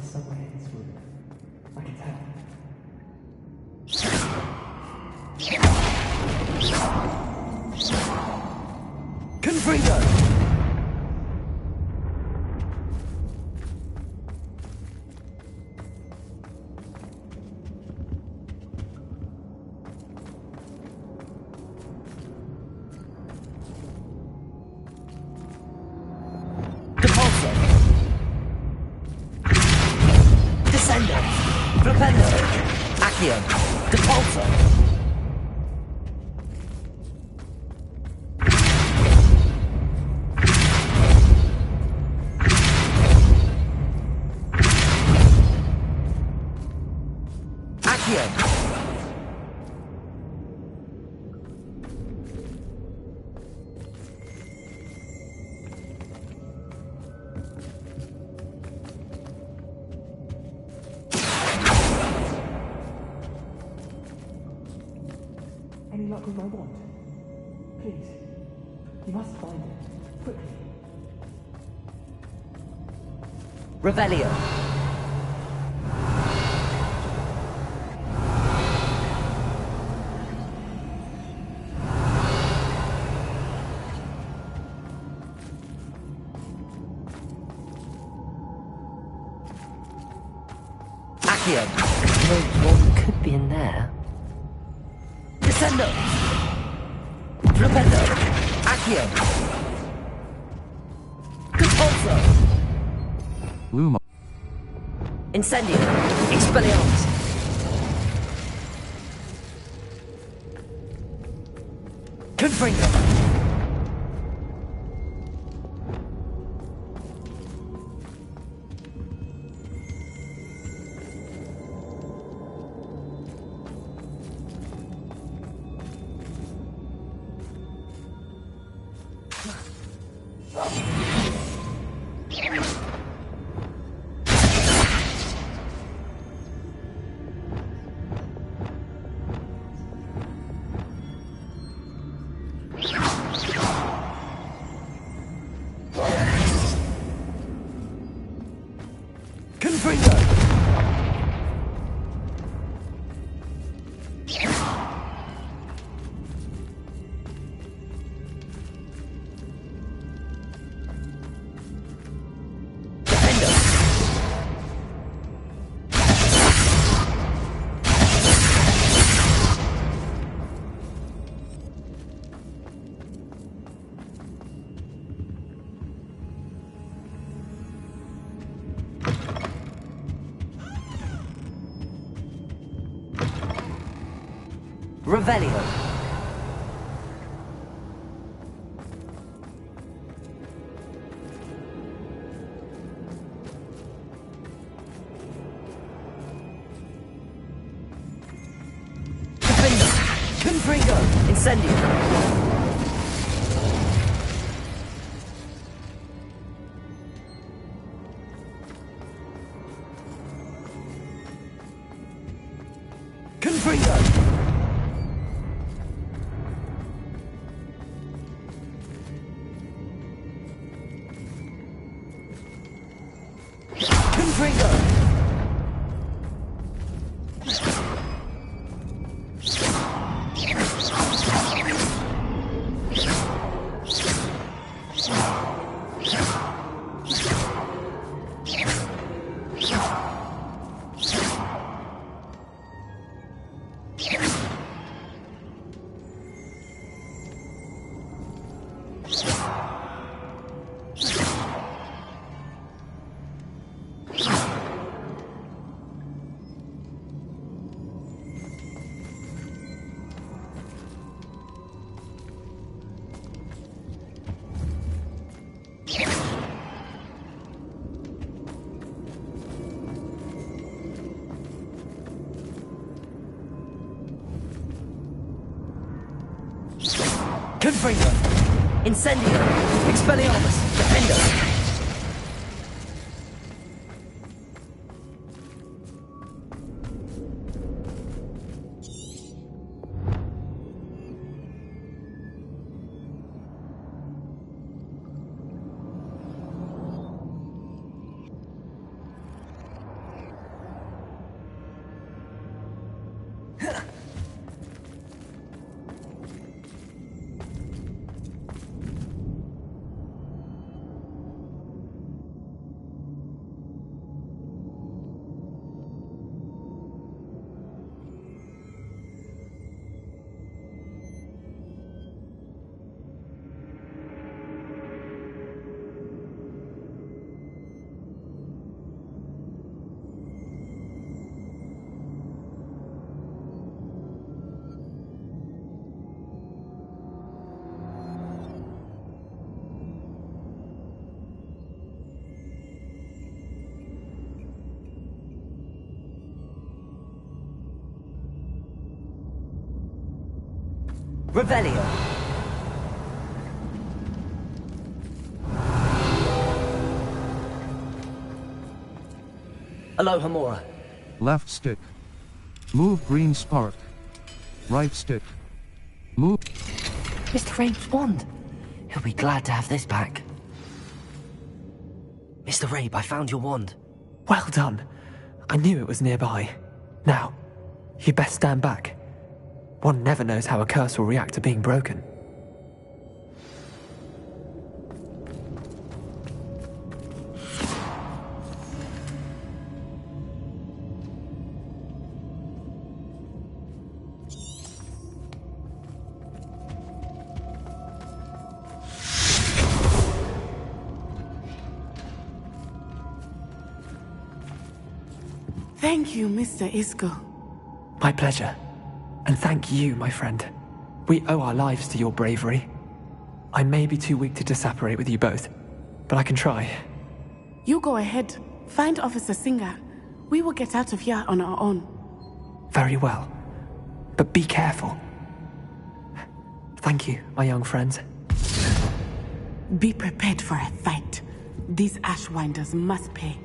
Somewhere in this room. I can tell.
Confringo!
Any luck with my wand? Please. You must find it. Quickly.
Revelio. Accio.
One could be in there.
Descendo. Flipendo. Accio. Compulso.
Luma.
Incendio. Expelliarmus. Confringo. Revelio. Confringo. Incendio. Confringo! Confringo! Confringo! Incendio! Expelliarmus! Defendo! Revelio! Alohomora.
Left stick. Move green spark. Right stick. Move.
Mr. Rabe's wand. He'll be glad to have this back. Mr. Rabe, I found your wand.
Well done. I knew it was nearby. Now, you best stand back. One never knows how a curse will react to being broken.
Thank you, Mr. Isco.
My pleasure. And thank you, my friend. We owe our lives to your bravery. I may be too weak to disapparate with you both, but I can try.
You go ahead. Find Officer Singer. We will get out of here on our own.
Very well. But be careful. Thank you, my young friends.
Be prepared for a fight. These Ashwinders must pay.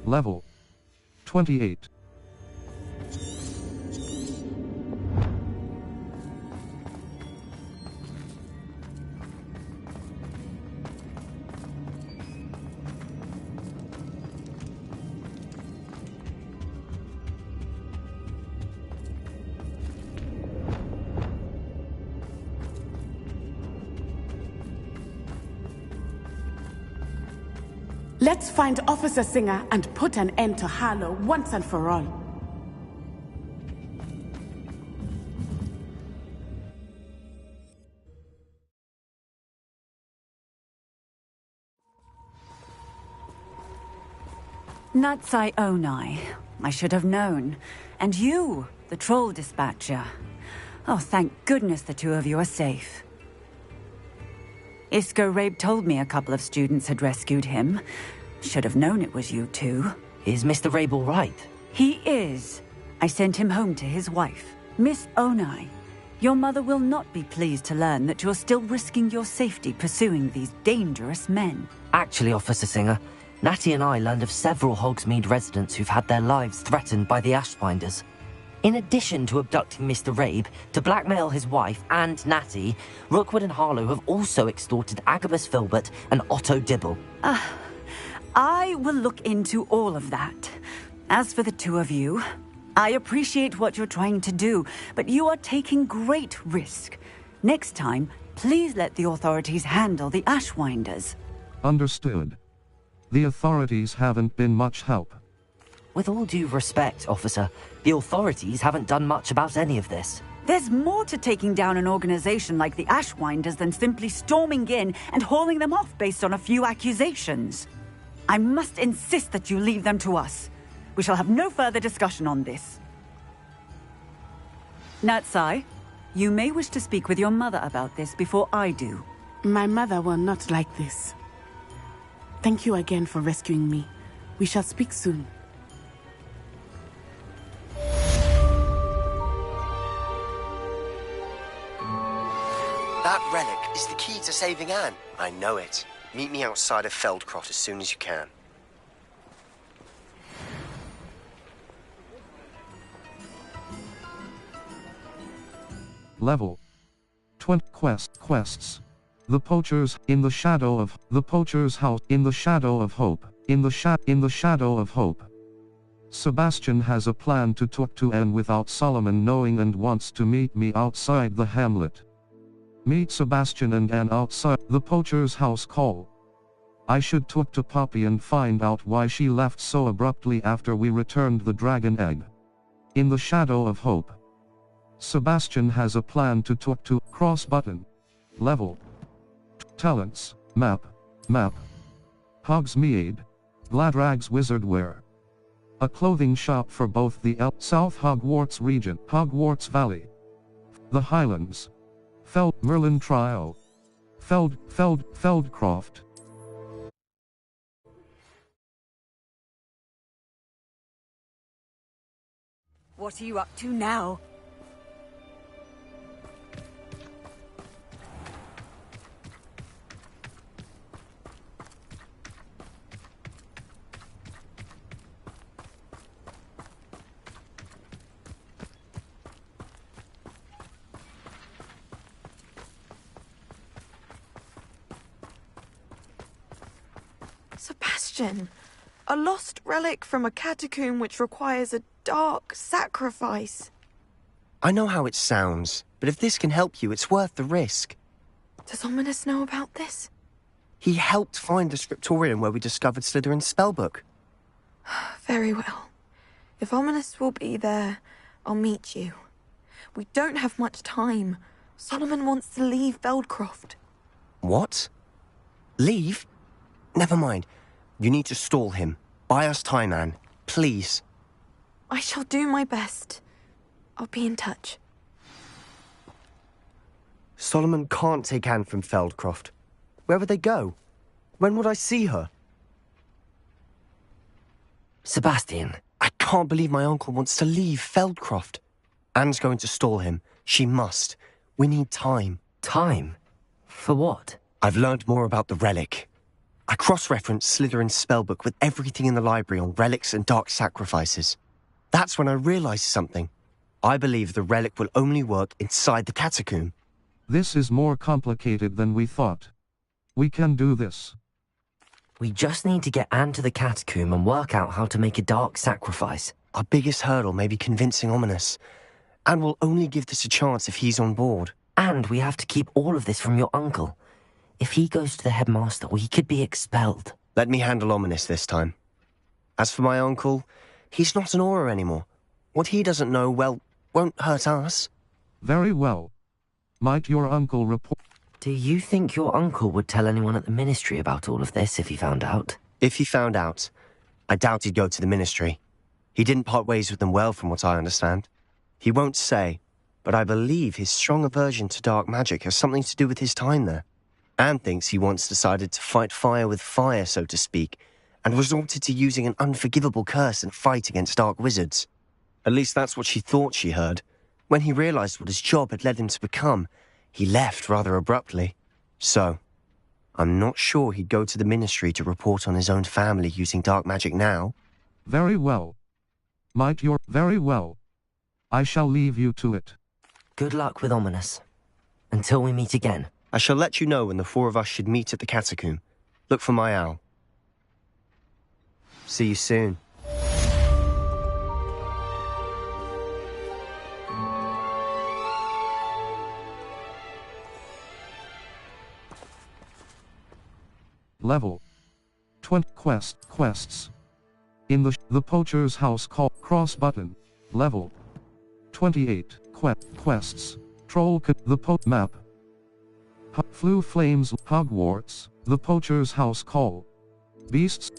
Level 28.
Let's find Officer Singer and put an end to Harlow once and for all.
Natsai Onai. I should have known. And you, the troll dispatcher. Oh, thank goodness the two of you are safe. Isco Rabe told me a couple of students had rescued him. Should have known it was you two.
Is Mr. Rabel right?
He is. I sent him home to his wife, Miss Onai. Your mother will not be pleased to learn that you're still risking your safety pursuing these dangerous men.
Actually, Officer Singer, Natty and I learned of several Hogsmeade residents who've had their lives threatened by the Ashwinders. In addition to abducting Mr. Rabe to blackmail his wife and Natty, Rookwood and Harlow have also extorted Agabus Filbert and Otto Dibble.
I will look into all of that. As for the two of you, I appreciate what you're trying to do, but you are taking great risk. Next time, please let the authorities handle the Ashwinders.
Understood. The authorities haven't been much help.
With all due respect, officer, the authorities haven't done much about any of this.
There's more to taking down an organization like the Ashwinders than simply storming in and hauling them off based on a few accusations. I must insist that you leave them to us. We shall have no further discussion on this. Natsai, you may wish to speak with your mother about this before I do.
My mother will not like this. Thank you again for rescuing me. We shall speak soon.
That relic is the key to saving Anne. I know it. Meet me outside of Feldcroft as soon as you can.
Level 20 quests. The Poacher's in the shadow of the Poacher's house in the shadow of hope. In the shadow of hope. Sebastian has a plan to talk to Anne without Solomon knowing and wants to meet me outside the hamlet. Meet Sebastian and Anne outside the Poacher's house. Call. I should talk to Poppy and find out why she left so abruptly after we returned the dragon egg. In the shadow of hope. Sebastian has a plan to talk to cross button. Level. Talents. Map. Hogsmeade. Gladrag's Wizardwear. A clothing shop for both the South Hogwarts region, Hogwarts Valley. The Highlands. Merlin Trio. Feldcroft.
What are you up to now?
Sebastian, a lost relic from a catacomb which requires a dark sacrifice.
I know how it sounds, but if this can help you, it's worth the risk.
Does Ominous know about this?
He helped find the scriptorium where we discovered Slytherin's spellbook.
Very well. If Ominous will be there, I'll meet you. We don't have much time. Solomon wants to leave Feldcroft.
What? Leave? Never mind. You need to stall him. Buy us time, Anne. Please.
I shall do my best. I'll be in touch.
Solomon can't take Anne from Feldcroft. Where would they go? When would I see her?
Sebastian.
I can't believe my uncle wants to leave Feldcroft. Anne's going to stall him. She must. We need time.
Time? For what?
I've learned more about the relic. I cross-referenced Slytherin's spellbook with everything in the library on relics and dark sacrifices. That's when I realized something. I believe the relic will only work inside the catacomb.
This is more complicated than we thought. We can do this.
We just need to get Anne to the catacomb and work out how to make a dark sacrifice.
Our biggest hurdle may be convincing Ominous. Anne will only give this a chance if he's on board.
And we have to keep all of this from your uncle. If he goes to the headmaster, he could be expelled.
Let me handle Ominous this time. As for my uncle, he's not an Auror anymore. What he doesn't know, well, won't hurt us.
Very well. Might your uncle report...
Do you think your uncle would tell anyone at the Ministry about all of this if he found out?
If he found out, I doubt he'd go to the Ministry. He didn't part ways with them well, from what I understand. He won't say, but I believe his strong aversion to dark magic has something to do with his time there. Anne thinks he once decided to fight fire with fire, so to speak, and resorted to using an unforgivable curse and fight against dark wizards. At least that's what she thought she heard. When he realized what his job had led him to become, he left rather abruptly. So, I'm not sure he'd go to the Ministry to report on his own family using dark magic now.
Very well. Very well. I shall leave you to it.
Good luck with Ominous. Until we meet again.
I shall let you know when the four of us should meet at the catacomb. Look for my owl. See you soon.
Level 20 quests. In the poacher's house call cross button. Level 28 quests. The map. Flew flames Hogwarts. The poacher's house call. Beasts.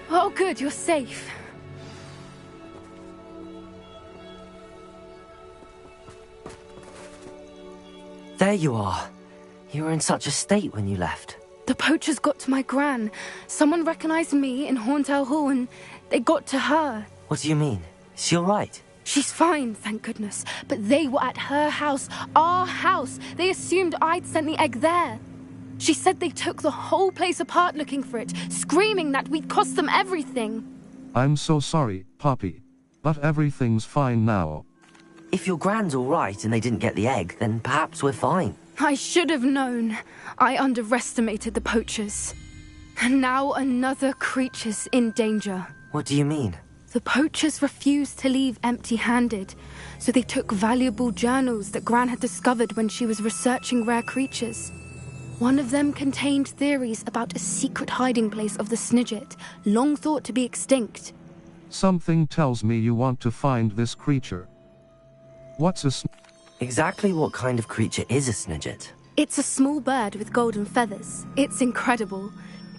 Oh, good, you're safe.
There you are. You were in such a state when you left.
The poachers got to my gran. Someone recognized me in Horntail Hall and they got to her.
What do you mean? Is she all right?
She's fine, thank goodness. But they were at her house, our house. They assumed I'd sent the egg there. She said they took the whole place apart looking for it, screaming that we'd cost them everything.
I'm so sorry, Poppy. But everything's fine now.
If your gran's all right and they didn't get the egg, then perhaps we're fine.
I should have known. I underestimated the poachers. And now another creature's in danger.
What do you mean?
The poachers refused to leave empty-handed, so they took valuable journals that Gran had discovered when she was researching rare creatures. One of them contained theories about a secret hiding place of the Snidget, long thought to be extinct.
Something tells me you want to find this creature. What's a
Exactly what kind of creature is a Snidget?
It's a small bird with golden feathers. It's incredible.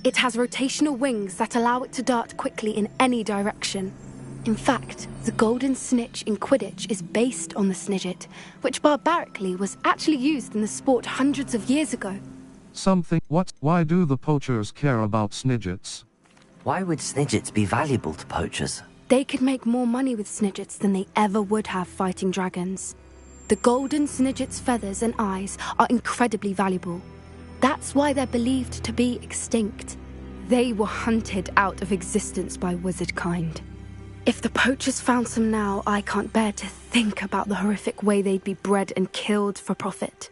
It has rotational wings that allow it to dart quickly in any direction. In fact, the golden snitch in Quidditch is based on the Snidget, which barbarically was actually used in the sport hundreds of years ago.
Why do the poachers care about Snidgets?
Why would Snidgets be valuable to poachers?
They could make more money with Snidgets than they ever would have fighting dragons. The golden Snidget's feathers and eyes are incredibly valuable. That's why they're believed to be extinct. They were hunted out of existence by wizard kind. If the poachers found some now, I can't bear to think about the horrific way they'd be bred and killed for profit.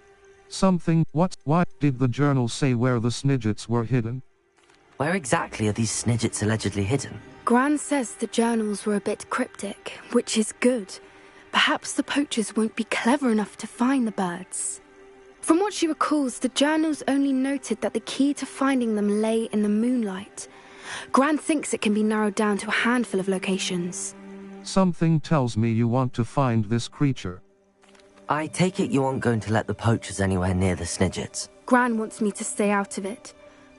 Why did the journal say where the Snidgets were hidden?
Where exactly are these Snidgets allegedly hidden?
Gran says the journals were a bit cryptic, which is good. Perhaps the poachers won't be clever enough to find the birds. From what she recalls, the journals only noted that the key to finding them lay in the moonlight. Gran thinks it can be narrowed down to a handful of locations.
Something tells me you want to find this creature.
I take it you aren't going to let the poachers anywhere near the Snidgets.
Gran wants me to stay out of it,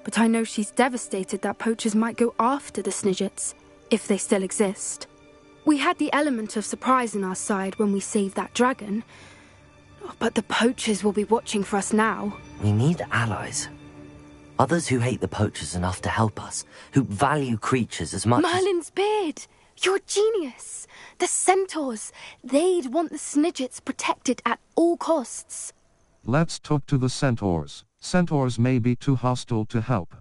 but I know she's devastated that poachers might go after the Snidgets, if they still exist. We had the element of surprise on our side when we saved that dragon, but the poachers will be watching for us now.
We need allies. Others who hate the poachers enough to help us, who value creatures as much
Merlin's beard! You're a genius! The centaurs! They'd want the Snidgets protected at all costs.
Let's talk to the centaurs. Centaurs may be too hostile to help.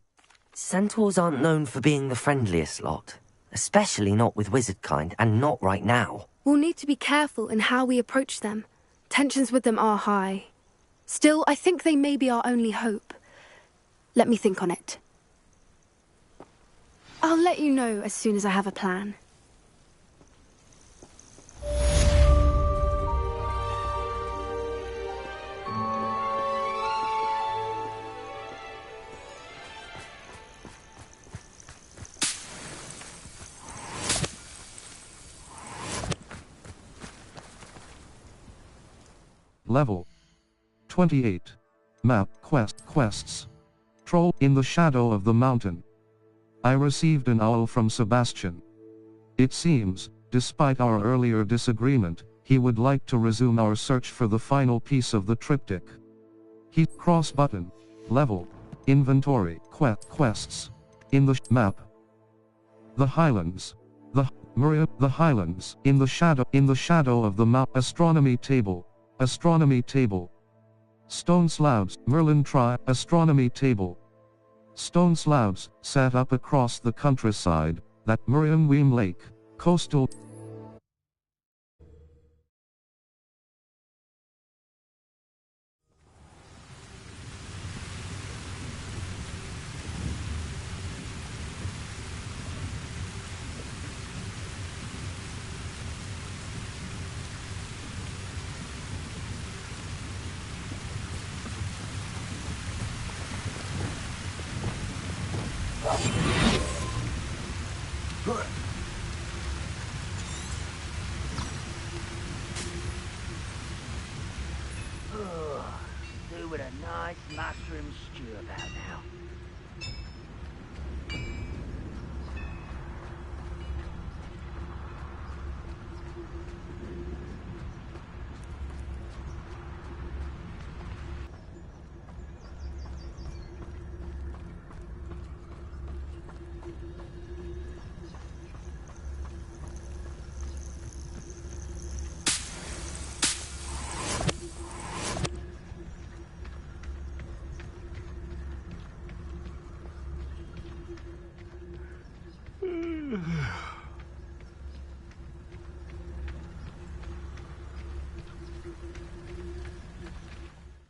Centaurs aren't known for being the friendliest lot. Especially not with wizard kind, and not right now.
We'll need to be careful in how we approach them. Tensions with them are high. Still, I think they may be our only hope. Let me think on it. I'll let you know as soon as I have a plan.
Level 28. Map quests. Troll in the shadow of the mountain. I received an owl from Sebastian. It seems, despite our earlier disagreement, he would like to resume our search for the final piece of the triptych. He cross button. Level. Inventory. Quests. In the map. The Highlands. The Highlands. In the shadow of the map. Astronomy table. Astronomy table. Stone slabs. Merlin Astronomy table. Stone slabs, set up across the countryside, that Miriam Lake, coastal.
Doing a nice mushroom stew about now.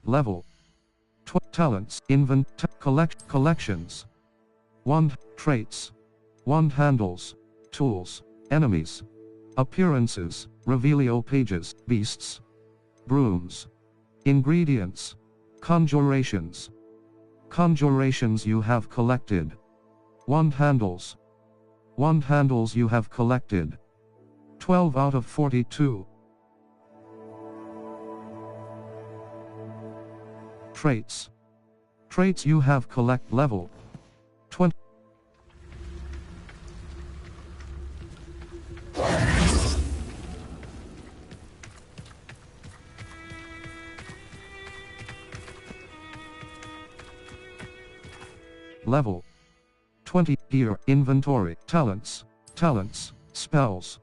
Level. Talents. Collections. Wand. Traits. Wand handles. Tools. Enemies. Appearances. Revelio pages. Beasts. Brooms. Ingredients. Conjurations. Conjurations you have collected. Wand handles. Wand handles you have collected. 12 out of 42. Traits. Traits you have collect level 20. Level 20. Gear. Inventory. Talents. Spells.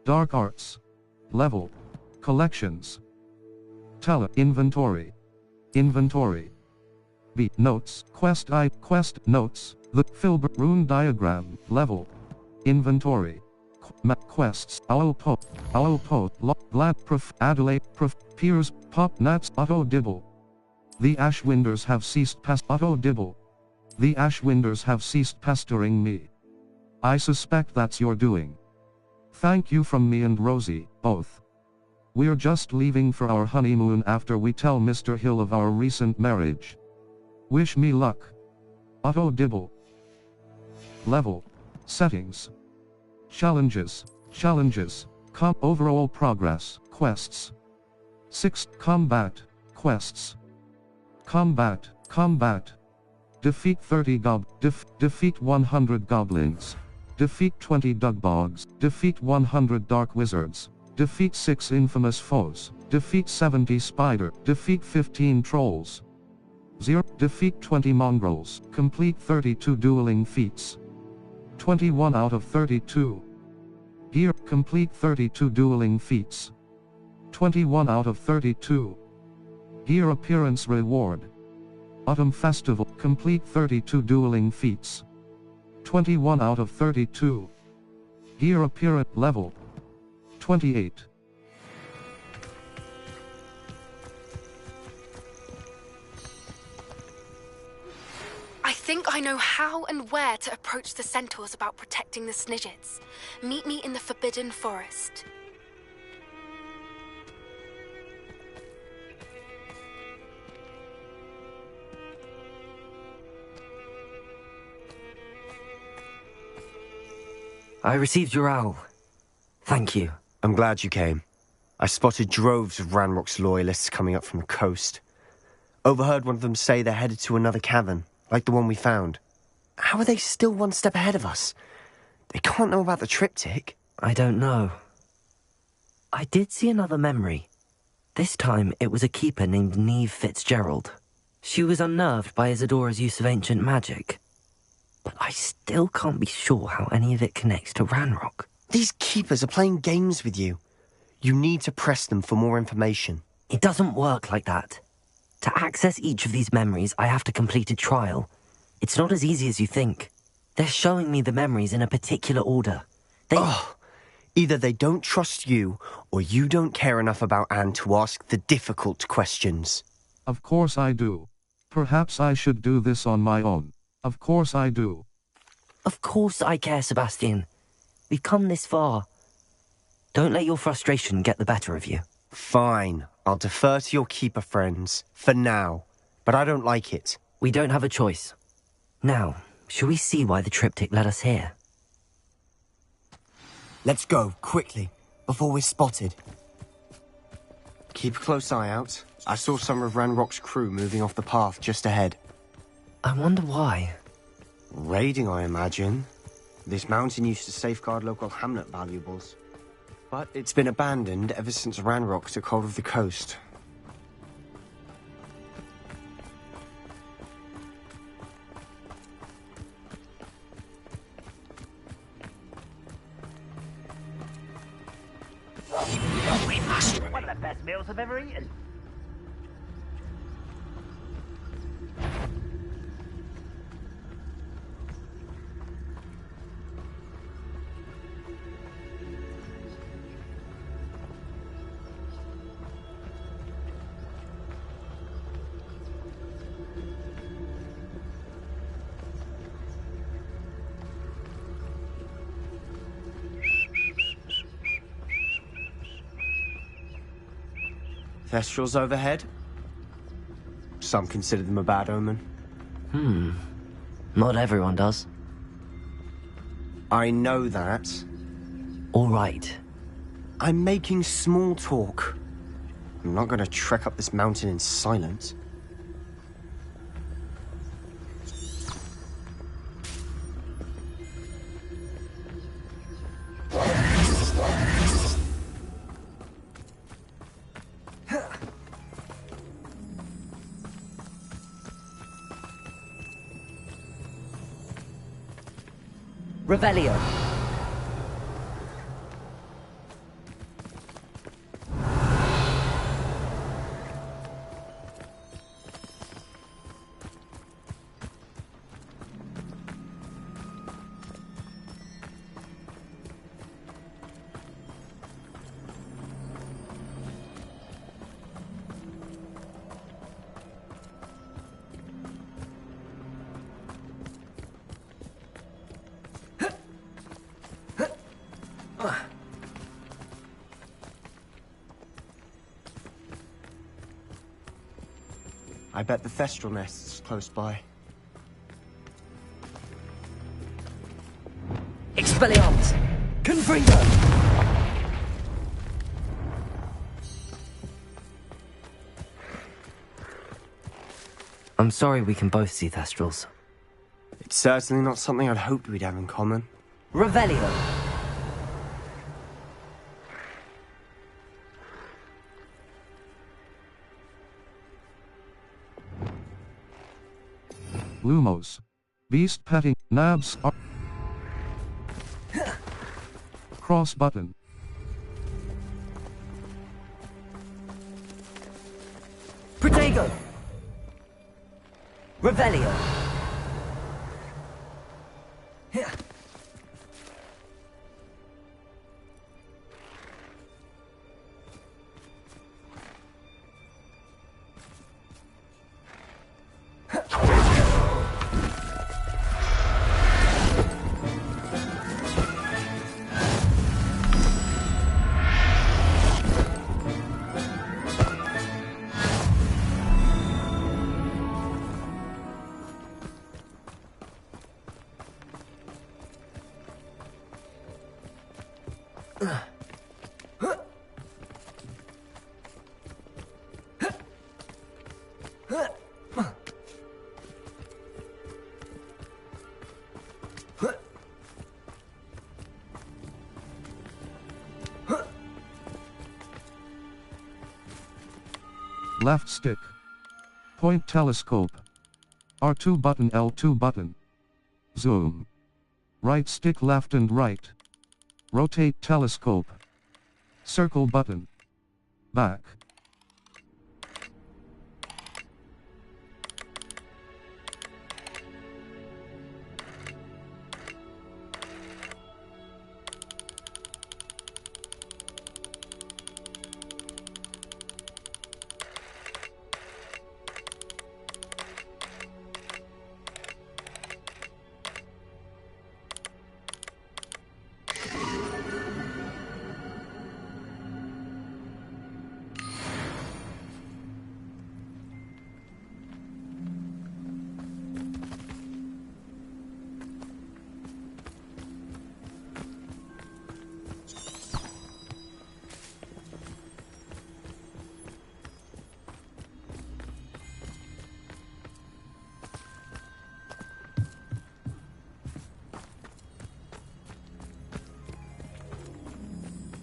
Dark arts. Level. Collections. Talent. Inventory. B. Notes. Quest notes. The filbert rune diagram. Level. Inventory. Quests. Owl po. Glad prof. Adelaide prof. Piers. Pop nats. Auto dibble. The Ashwinders have ceased Auto dibble. The Ashwinders have ceased pestering me. I suspect that's your doing. Thank you from me and Rosie, both. We're just leaving for our honeymoon after we tell Mr. Hill of our recent marriage. Wish me luck. Auto dibble. Level. Settings. Challenges. Overall progress. Quests. 6. Combat. Quests. Combat. Defeat 30 defeat 100 goblins. Defeat 20 dugbogs. Defeat 100 dark wizards. Defeat 6 infamous foes. Defeat 70 spider. Defeat 15 trolls. 0. Defeat 20 mongrels. Complete 32 dueling feats. 21 out of 32. Gear. Complete 32 dueling feats. 21 out of 32. Gear appearance reward. Autumn Festival. Complete 32 dueling feats. 21 out of 32. Gear appearance level. 28.
I think I know how and where to approach the centaurs about protecting the Snidgets. Meet me in the Forbidden Forest.
I received your owl. Thank you.
I'm glad you came. I spotted droves of Ranrock's loyalists coming up from the coast. Overheard one of them say they're headed to another cavern, like the one we found. How are they still one step ahead of us? They can't know about the triptych.
I don't know. I did see another memory. This time it was a keeper named Neve Fitzgerald. She was unnerved by Isadora's use of ancient magic. But I still can't be sure how any of it connects to Ranrock.
These keepers are playing games with you. You need to press them for more information.
It doesn't work like that. To access each of these memories, I have to complete a trial. It's not as easy as you think. They're showing me the memories in a particular order.
Either they don't trust you, or you don't care enough about Anne to ask the difficult questions.
Of course I do. Perhaps I should do this on my own. Of course I do.
Of course I care, Sebastian. We've come this far. Don't let your frustration get the better of you.
Fine. I'll defer to your keeper friends, for now. But I don't like it.
We don't have a choice. Now, shall we see why the triptych led us here?
Let's go, quickly, before we're spotted. Keep a close eye out. I saw some of Ranrock's crew moving off the path just ahead.
I wonder why.
Raiding, I imagine. This mountain used to safeguard local hamlet valuables. But it's been abandoned ever since Ranrock took hold of the coast.
We must. One of the best meals I've ever eaten.
Thestrals overhead? Some consider them a bad omen.
Not everyone does.
I know that.
All right.
I'm making small talk. I'm not going to trek up this mountain in silence.
Revelio.
I bet the Thestral nest's close by.
Expelliarmus! Confringo!
I'm sorry we can both see Thestrals.
It's certainly not something I'd hoped we'd have in common.
Revelio!
Lumos. Beast petting. Nabs. Cross button.
Protego! Revelio!
Left stick. Point telescope. R2 button, L2 button. Zoom. Right stick, left and right. Rotate telescope. Circle button. Back.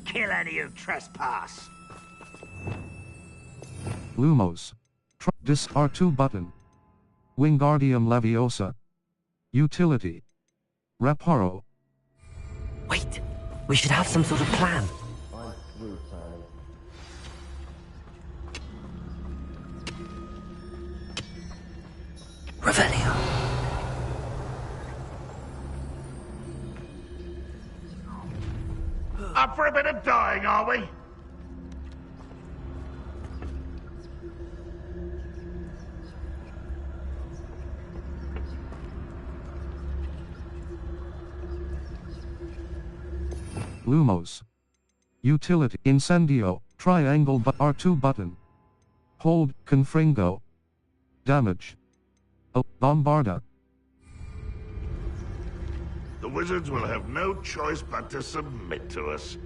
Kill any who trespass.
Lumos. Dis R2 button. Wingardium Leviosa. Utility. Reparo.
Wait, we should have some sort of plan. Revelio.
Up for a bit of dying, are we?
Lumos. Utility. Incendio. Triangle R2 button. Hold. Confringo. Damage. Bombarda.
The wizards will have no choice but to submit to us.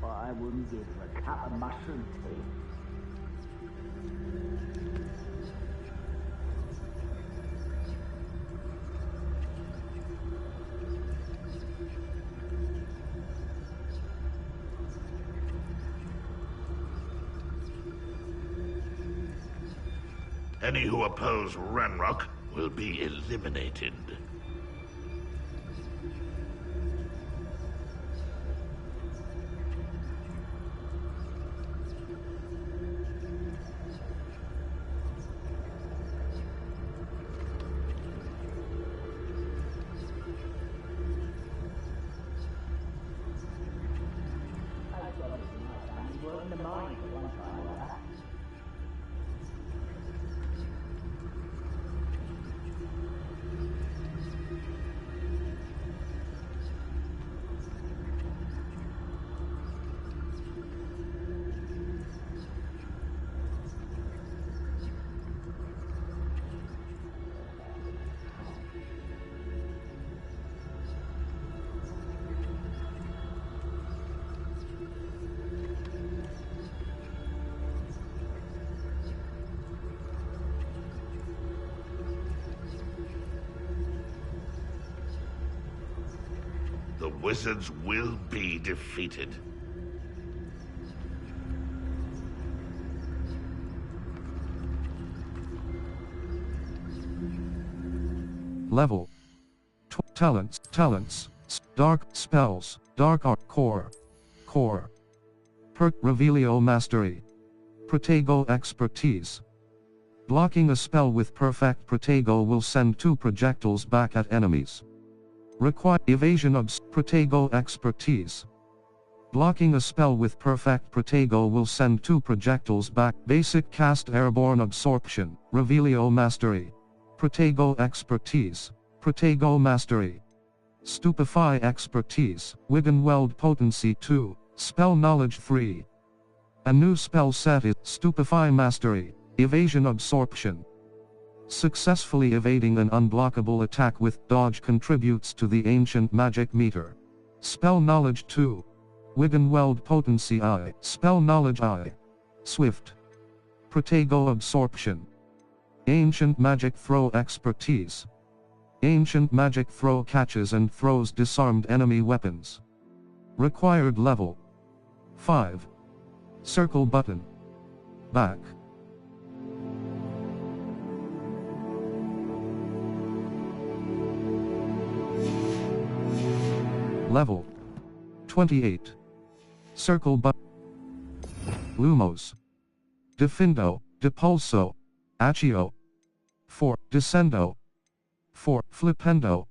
Well, I wouldn't give a cup of mushroom tea.
Any who oppose Ranrock will be eliminated. The wizards will be defeated.
Level. Talents. Dark spells. Dark art. Core. Perk Revelio Mastery. Protego Expertise. Blocking a spell with Perfect Protego will send 2 projectiles back at enemies. Require Evasion Obs. Protego Expertise. Blocking a spell with Perfect Protego will send 2 projectiles back. Basic Cast Airborne Absorption, Revelio Mastery. Protego Expertise, Protego Mastery. Stupefy Expertise, Wiggenweld Potency 2, Spell Knowledge 3. A new spell set is Stupefy Mastery, Evasion Absorption. Successfully evading an unblockable attack with dodge contributes to the Ancient Magic meter. Spell Knowledge 2. Wiggenweld Potency I. Spell Knowledge I. Swift. Protego Absorption. Ancient Magic Throw Expertise. Ancient Magic Throw catches and throws disarmed enemy weapons. Required level 5. Circle button. Back. Level 28. Circle button. Lumos. Defindo, Depulso. Accio. 4. Descendo. 4. Flipendo.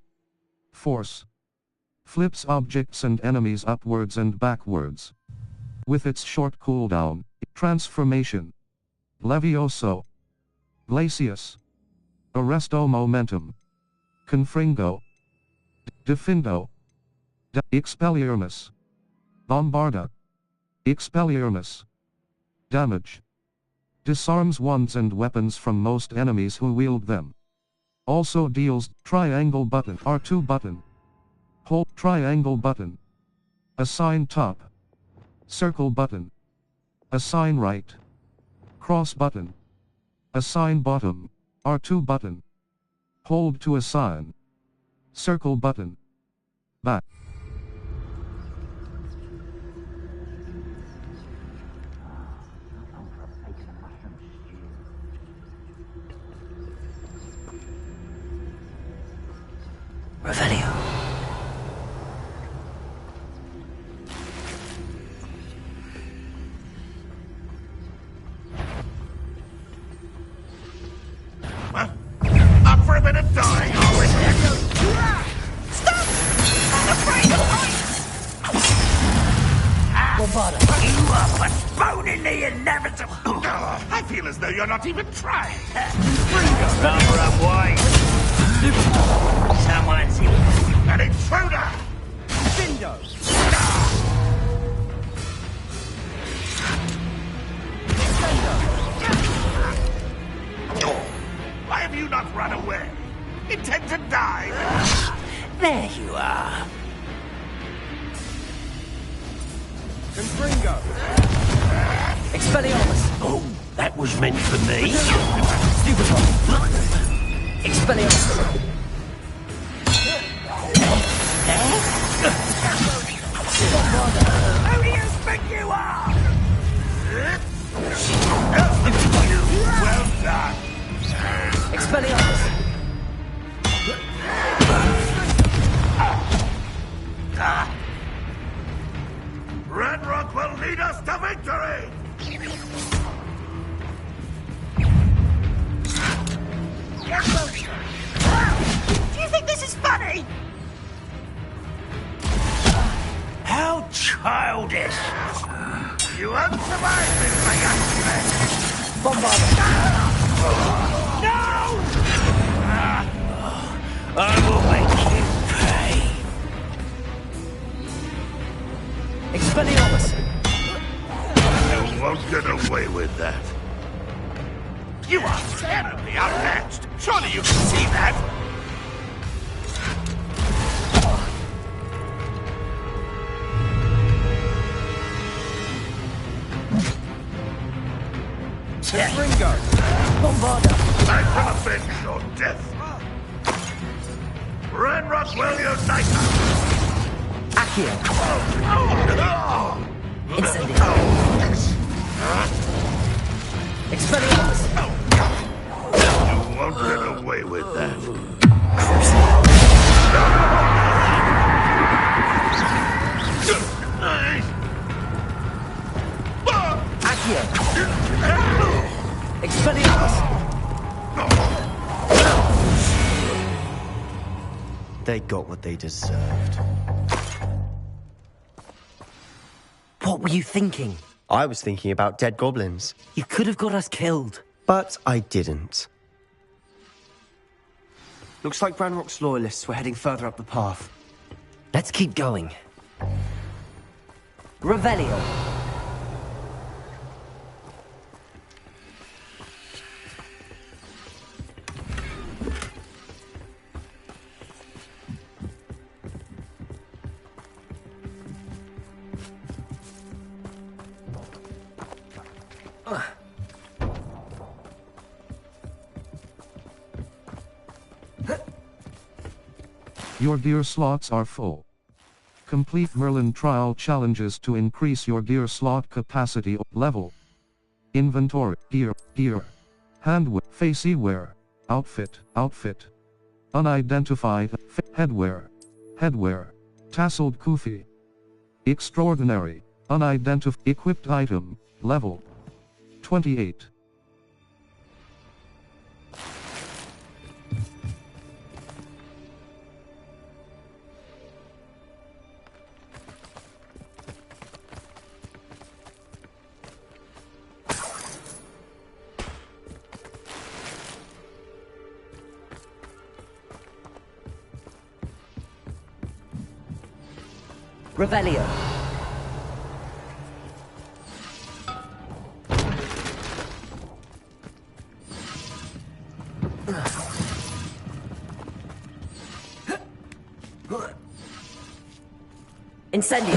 Force. Flips objects and enemies upwards and backwards. With its short cooldown, Transformation. Levioso. Glacius. Arresto Momentum. Confringo. Defindo. Expelliarmus. Bombarda. Expelliarmus. Damage. Disarms wands and weapons from most enemies who wield them. Also deals triangle button R2 button. Hold triangle button. Assign top. Circle button. Assign right. Cross button. Assign bottom. R2 button. Hold to assign. Circle button. Back.
Revelio.
Up for a bit of dying, are we? Stop! I'm afraid of heights! You are postponing the inevitable. I feel as though you're not even trying. Number up, White. Someone's an intruder! Bindo! Why have you not run away? Intend to die?
There you are.
Confringo!
Expelliarmus.
Oh, that was meant for me.
Stupefy. Expelliarmus.
Who do you think you are?
Well done.
Expelliarmus.
Ranrock will lead us to victory! Do you think this is funny? How childish! You won't survive this, my young friend!
Bombarda!
No! I will make you pay!
Expelliarmus!
You won't get away with that. You are terribly outmatched! Surely you can see that!
Ringo!
Bombarda!
I can avenge your death! Ranrock will unite us!
Accio! Incendio! Expelliarmus!
You won't get away with that.
Accio! Expelliarmus!
They got what they deserved.
What were you thinking?
I was thinking about dead goblins.
You could have got us killed.
But I didn't. Looks like Ranrock's loyalists were heading further up the path.
Let's keep going. Revelio.
Your gear slots are full. Complete Merlin trial challenges to increase your gear slot capacity level. Inventory, gear. Handwear, facey wear, outfit. Unidentified, headwear. Tasseled kufi. Extraordinary, unidentified, equipped item, level 28.
Revelio. Incendio.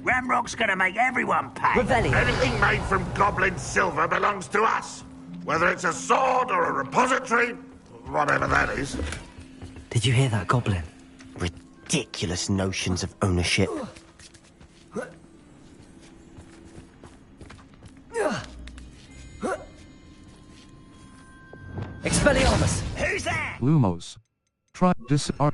Ranrock's gonna make everyone pay.
Revelio.
Anything made from goblin silver belongs to us. Whether it's a sword or a repository, whatever that is.
Did you hear that, Goblin?
Ridiculous notions of ownership.
Expelliarmus!
Who's that?
Lumos. Try disarm.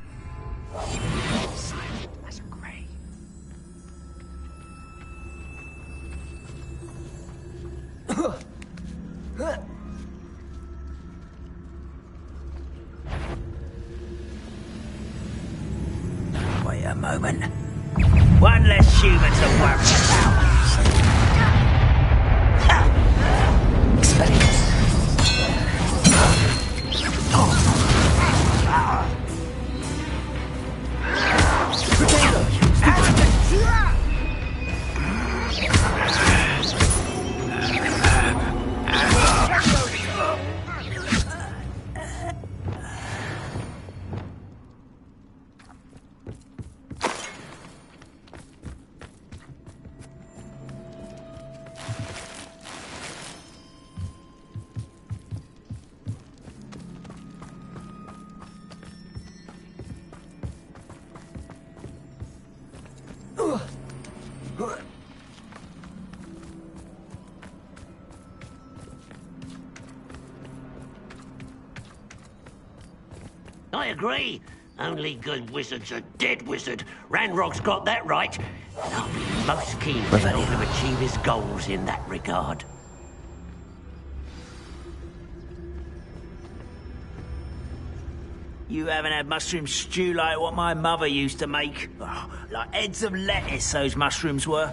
Wait a moment. One less human to worry about.
I agree. Only good wizard's a dead wizard. Ranrock's got that right. And I'll be most keen to help him achieve his goals in that regard.
You haven't had mushroom stew like what my mother used to make. Oh, like heads of lettuce, those mushrooms were.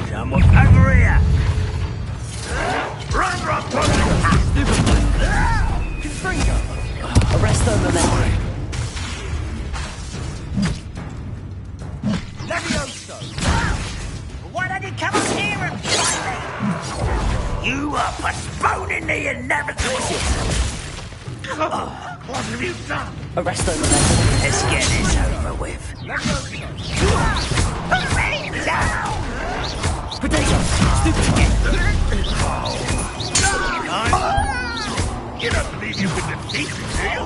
Someone over here! Ranrock!
Arresto Memento.
Levioso! Why don't you come up here and fight me? You are postponing the inevitable!
What have you done?
Arresto Memento.
Let's get this over with. Put me down!
Potato!
You don't believe you can defeat me, do you?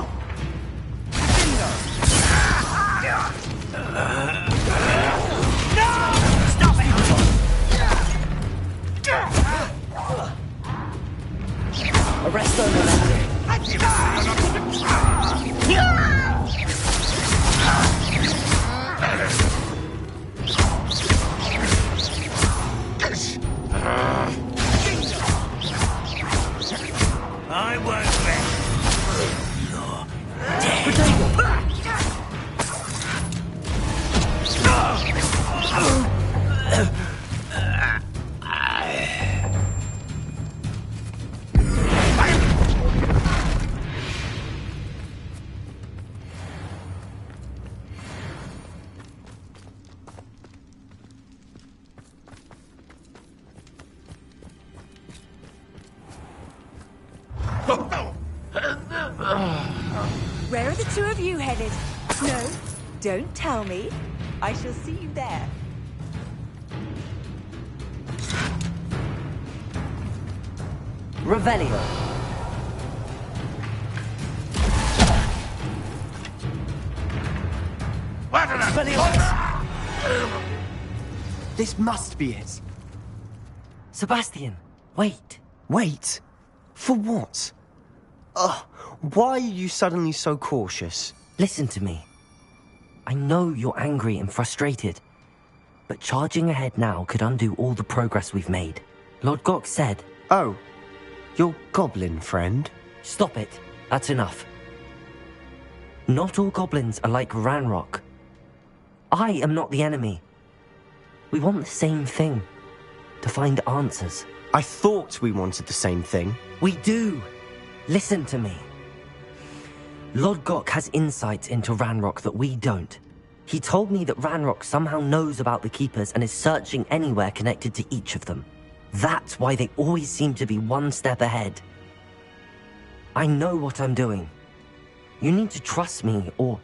Where are the two of you headed? No, don't tell me. I shall see you there.
Revelio.
This must be it.
Sebastian, wait.
Wait? For what? Ugh, why are you suddenly so cautious?
Listen to me. I know you're angry and frustrated, but charging ahead now could undo all the progress we've made. Lord Gok said...
Oh, your goblin friend?
Stop it. That's enough. Not all goblins are like Ranrock. I am not the enemy. We want the same thing. To find answers.
I thought we wanted the same thing.
We do. Listen to me. Lord Gok has insights into Ranrock that we don't. He told me that Ranrock somehow knows about the Keepers and is searching anywhere connected to each of them. That's why they always seem to be one step ahead. I know what I'm doing. You need to trust me, or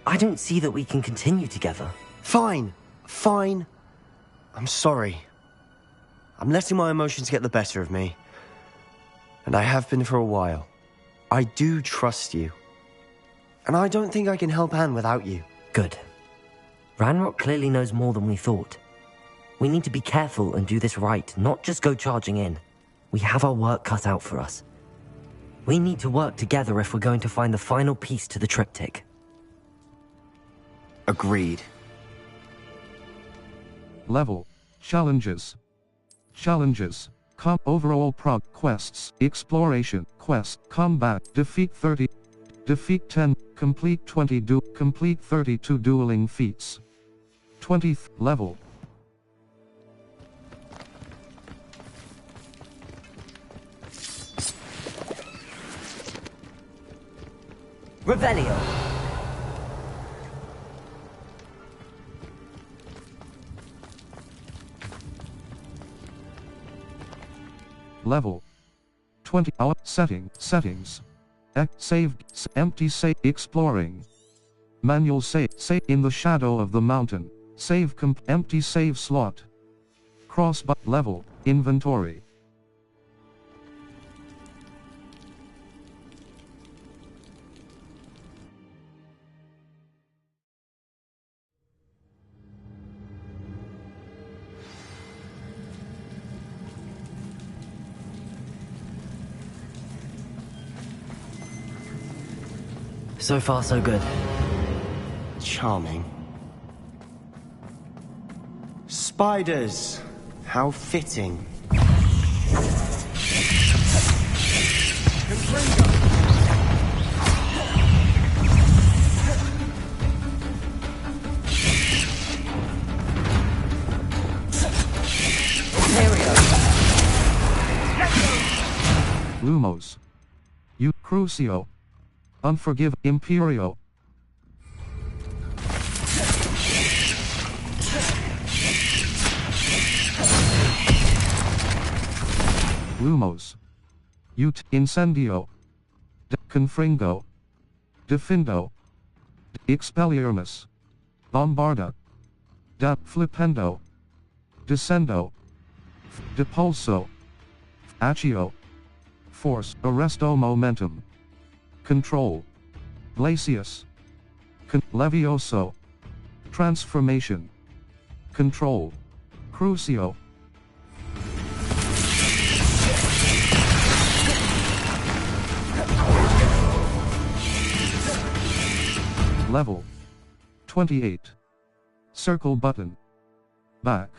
I don't see that we can continue together.
Fine. Fine. I'm sorry. I'm letting my emotions get the better of me. And I have been for a while. I do trust you. And I don't think I can help Anne without you.
Good. Ranrock clearly knows more than we thought. We need to be careful and do this right, not just go charging in. We have our work cut out for us. We need to work together if we're going to find the final piece to the triptych.
Agreed.
Level. Challenges. Challenges. Overall prog. Quests. Exploration. Quest. Combat. Defeat 30. Defeat 10. Complete 20. Complete 32 dueling feats. 20th level.
Revelio.
Level 20. Settings. Save. Empty save. Exploring. Manual save. Save in the shadow of the mountain. Save. Empty save slot. Crossbar. Level. Inventory.
So far, so good.
Charming. Spiders. How fitting.
Lumos. Crucio. Unforgive. Imperio. Lumos. Incendio. Confringo. Defindo. Expelliarmus. Bombarda. Flipendo. Descendo. Depulso. Accio. Force. Arresto momentum. Control. Glacius. Levioso. Transformation. Control. Crucio. Level 28. Circle button. Back.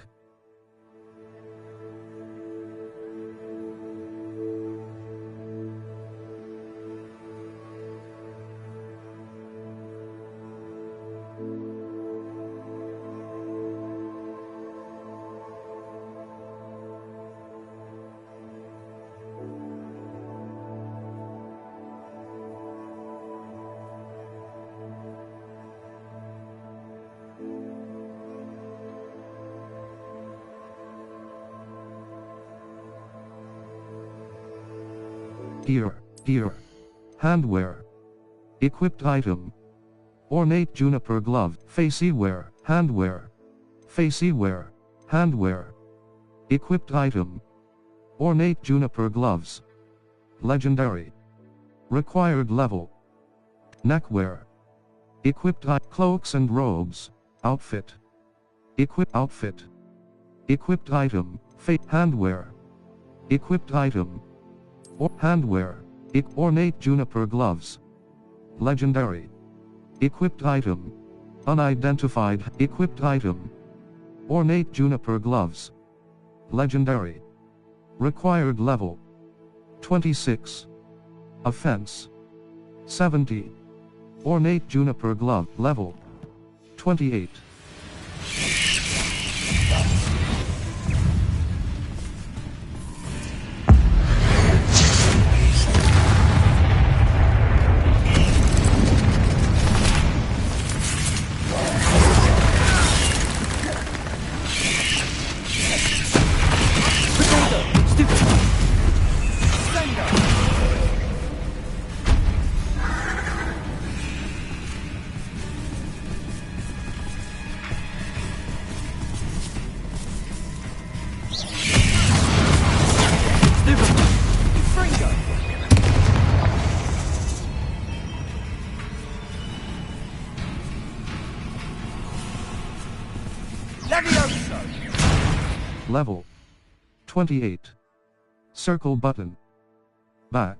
Here. Gear. Handwear. Equipped item. Ornate juniper glove. Faceware. Handwear. Faceware. Handwear. Equipped item. Ornate juniper gloves. Legendary. Required level. Neckwear. Equipped cloaks and robes. Outfit. Equipped outfit. Equipped item. Handwear. Equipped item. Or handwear. Ornate juniper gloves. Legendary. Equipped item. Unidentified. Equipped item. Ornate juniper gloves. Legendary. Required level. 26. Offense. 70. Ornate juniper glove. Level. 28. Level. 28. Circle button. Back.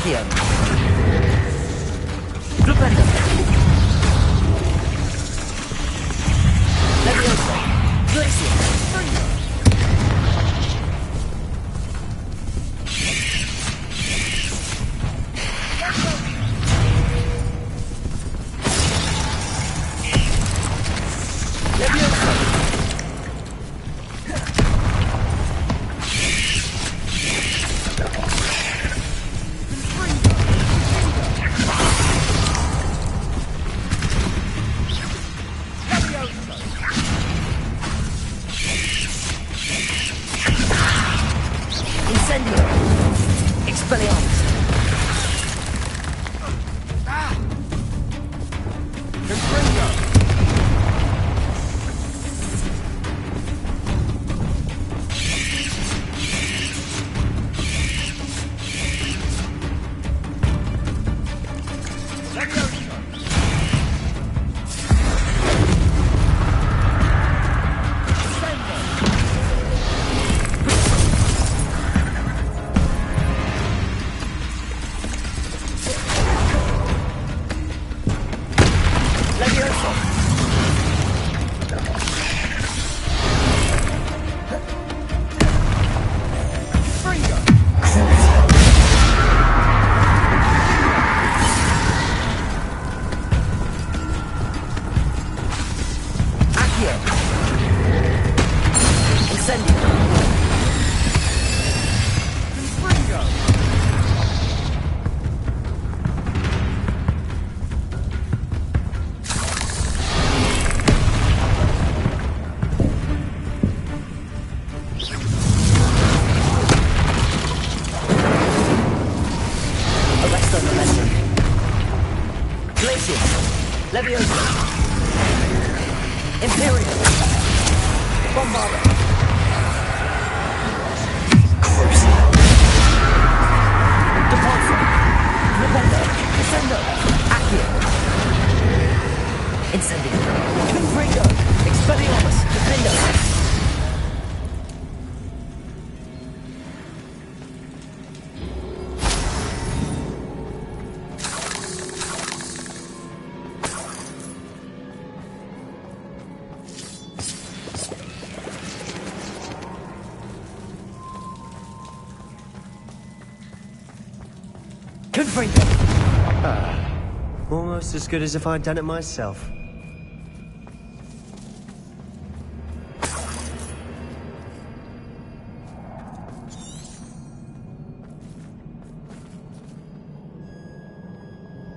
Accio. Flipendo. Leviosa. Glacier. Leviosa. Leviosa! Imperial! Bombarda! Cruiser! Depulso! Rependo! Descendo! Accio! Incendio! Confringo! Expelliarmus! Defendo!
Almost as good as if I'd done it myself.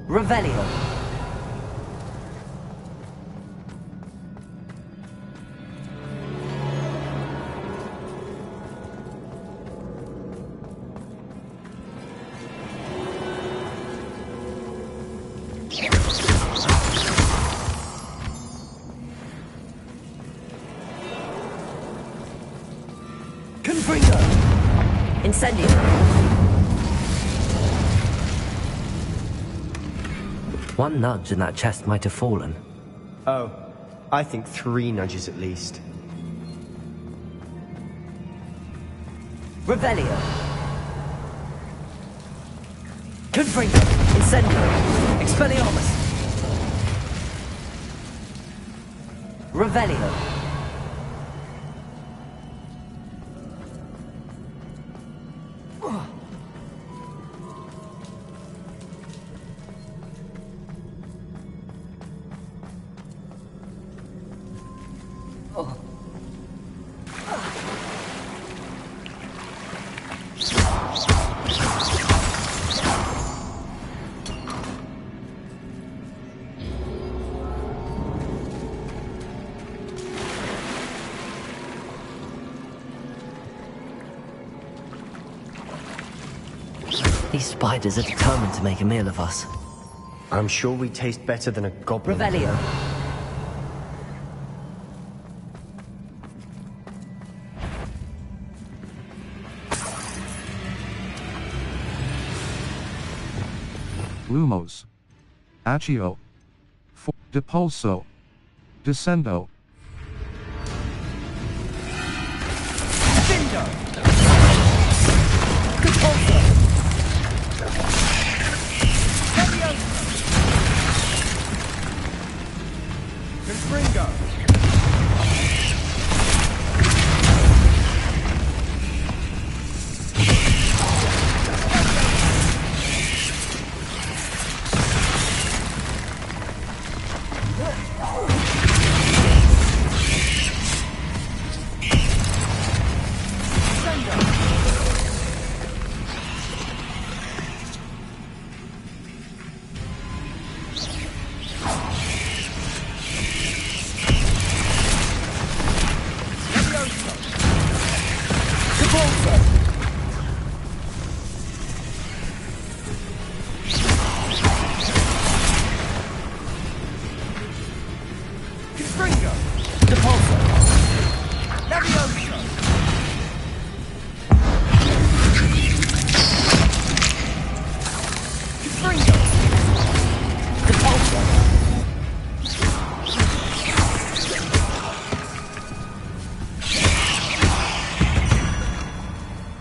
Revelio. Confringo! Incendio! One nudge and that chest might have fallen.
Oh, I think 3 nudges at least.
Revelio! Confringo! Incendio! Expelliarmus! Revelio! These spiders are determined to make a meal of us.
I'm sure we taste better than a goblin.
Revelio.
Lumos. Accio. Depulso. Descendo.
Findo. Compulso.
Confringo!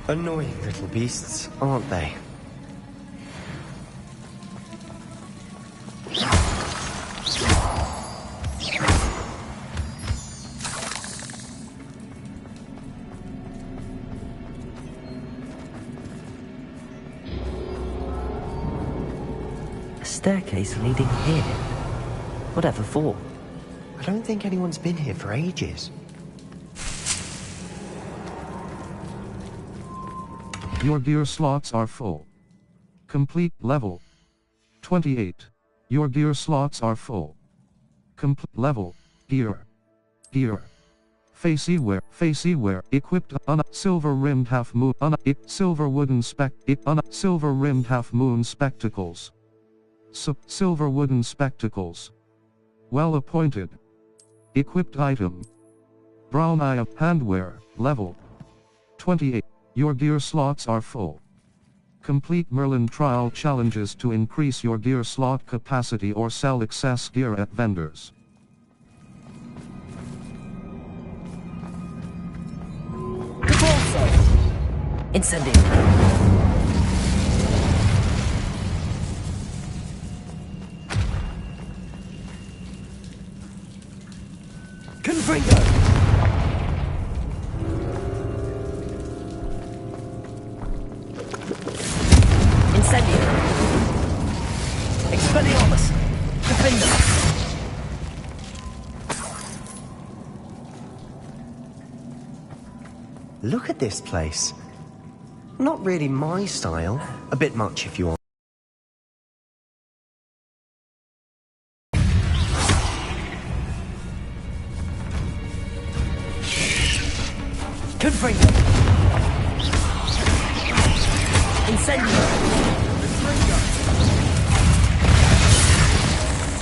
Annoying little beasts, aren't they?
A staircase leading here. Whatever for?
I don't think anyone's been here for ages.
Your gear slots are full. Complete level 28. Your gear slots are full. Complete level gear. Faceware equipped on a silver rimmed half moon silver wooden silver rimmed half moon spectacles. Silver wooden spectacles. Well appointed. Equipped item. Brown eye of handwear, level 28. Your gear slots are full. Complete Merlin trial challenges to increase your gear slot capacity or sell excess gear at vendors.
Incendio. Confringo. Incendio. Expelliarmus. Defender.
Look at this place. Not really my style. A bit much if you want.
Confringo. Incendio.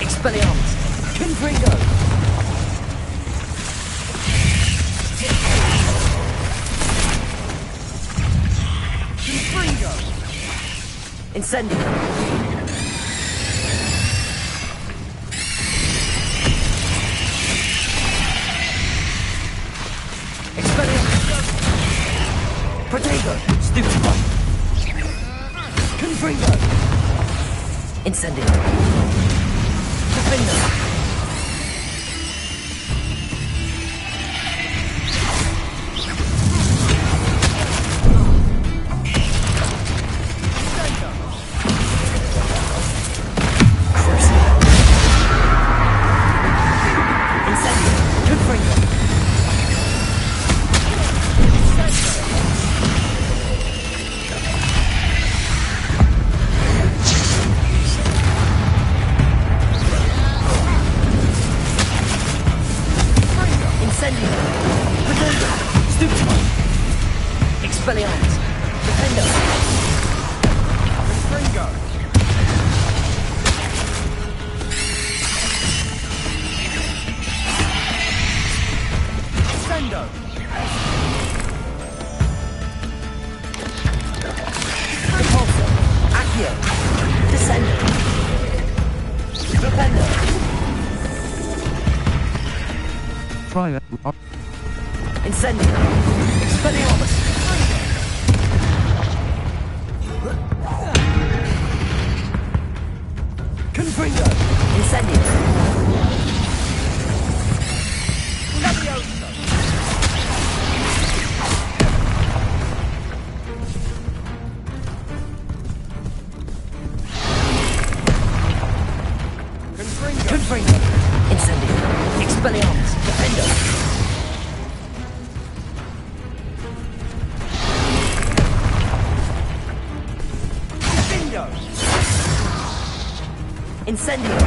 Expelliarmus. Confringo. Incendio. Expelliarmus. Protego. Stupefy. Confringo. Incendio. Defender. Expelliarmus. Defender. Confringo. Sendo. Repulsor. Accio. Descender. Defender.
Try it.
Incendio. Expelliarmus. Confringo. Incendio. Levioso. Confringo. Incendio. Expelliarmus. Defender. Incendio.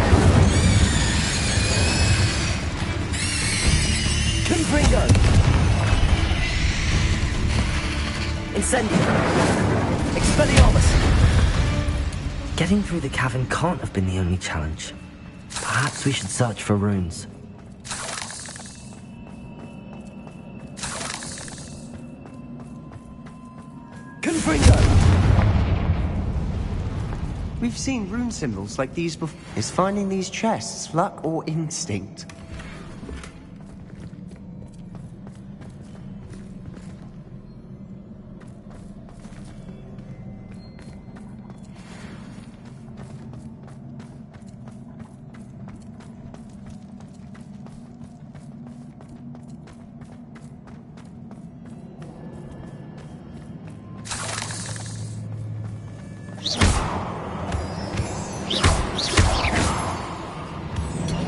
Confringo. Incendio. Expelliarmus. Getting through the cavern can't have been the only challenge. Perhaps we should search for runes. Confringo.
We've seen rune symbols like these before. Is finding these chests luck or instinct?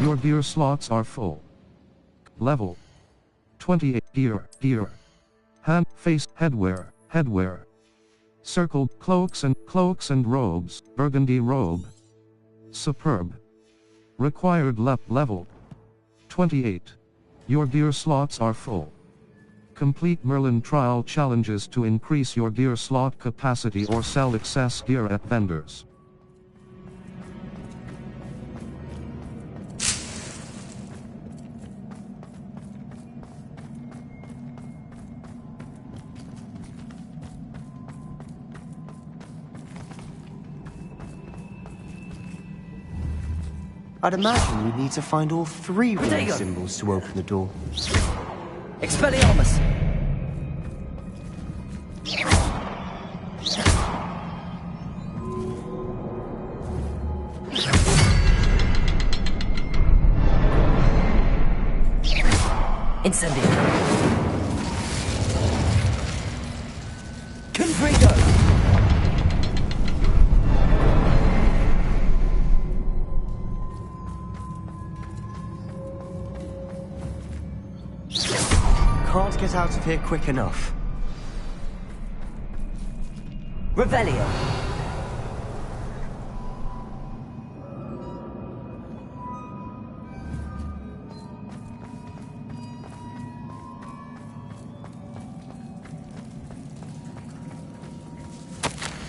Your gear slots are full. Level 28. Gear. Hand, face, headwear. Circled cloaks and robes, burgundy robe. Superb. Required level 28. Your gear slots are full. Complete Merlin trial challenges to increase your gear slot capacity or sell excess gear at vendors.
I'd imagine we'd need to find all 3 rune
Potato.
symbols to open the door.
Expelliarmus! Incendio! Confringo!
Can't get out of here quick enough.
Revelio!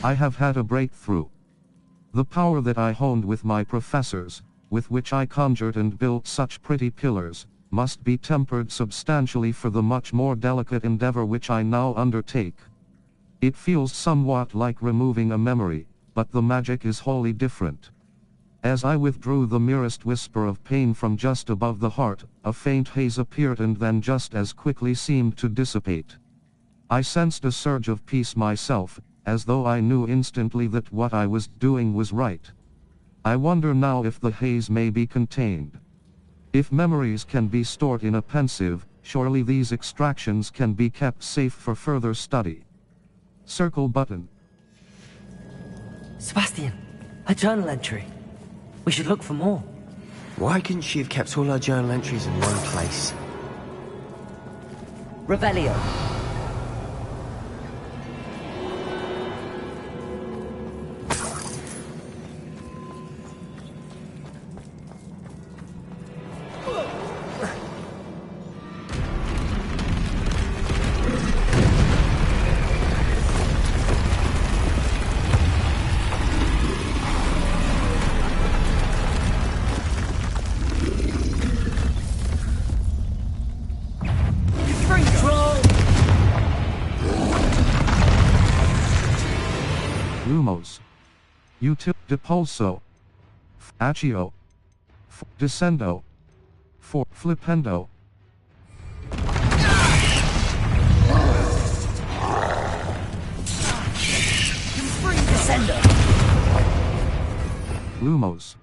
I have had a breakthrough. The power that I honed with my professors, with which I conjured and built such pretty pillars, must be tempered substantially for the much more delicate endeavor which I now undertake. It feels somewhat like removing a memory, but the magic is wholly different. As I withdrew the merest whisper of pain from just above the heart, a faint haze appeared and then just as quickly seemed to dissipate. I sensed a surge of peace myself, as though I knew instantly that what I was doing was right. I wonder now if the haze may be contained. If memories can be stored in a pensieve, surely these extractions can be kept safe for further study. Circle button.
Sebastian, a journal entry. We should look for more.
Why couldn't she have kept all her journal entries in one place?
Revelio.
Lumos. Util Depulso. Accio. Descendo. For Flipendo.
Descendo.
Lumos.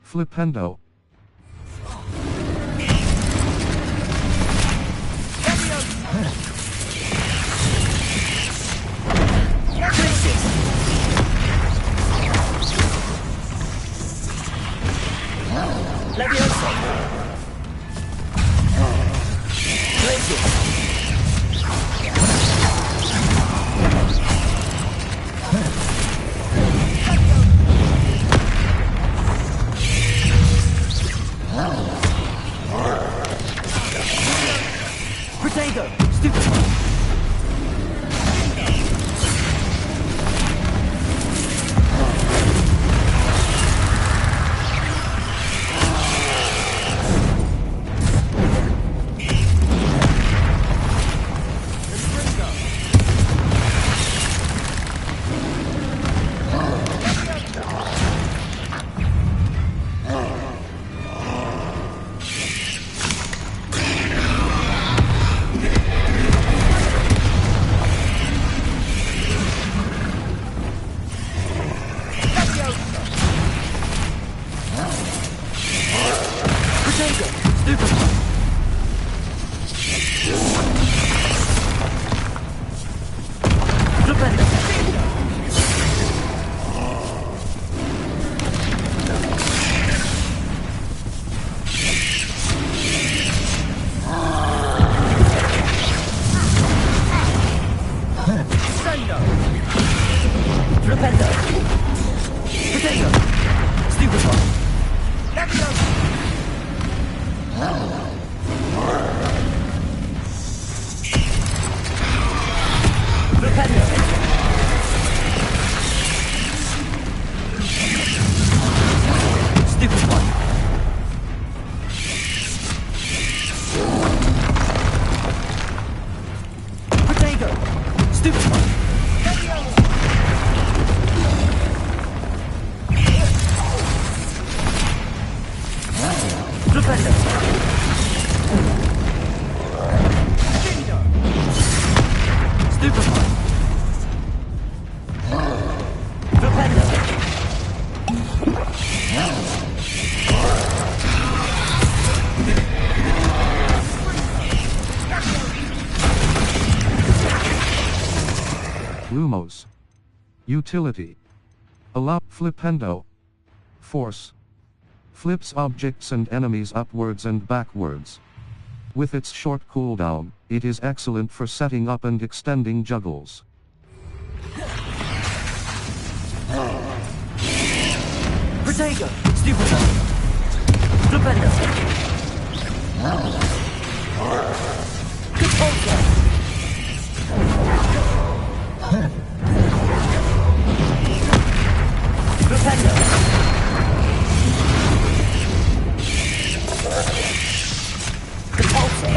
Flipendo.
Levioso. Protego. Stupid.
Lumos. Utility. Allow Flipendo. Force. Flips objects and enemies upwards and backwards. With its short cooldown, it is excellent for setting up and extending juggles.
Protego! Stupido! Flipendo! Repulsor! Flipendo! Repulsor!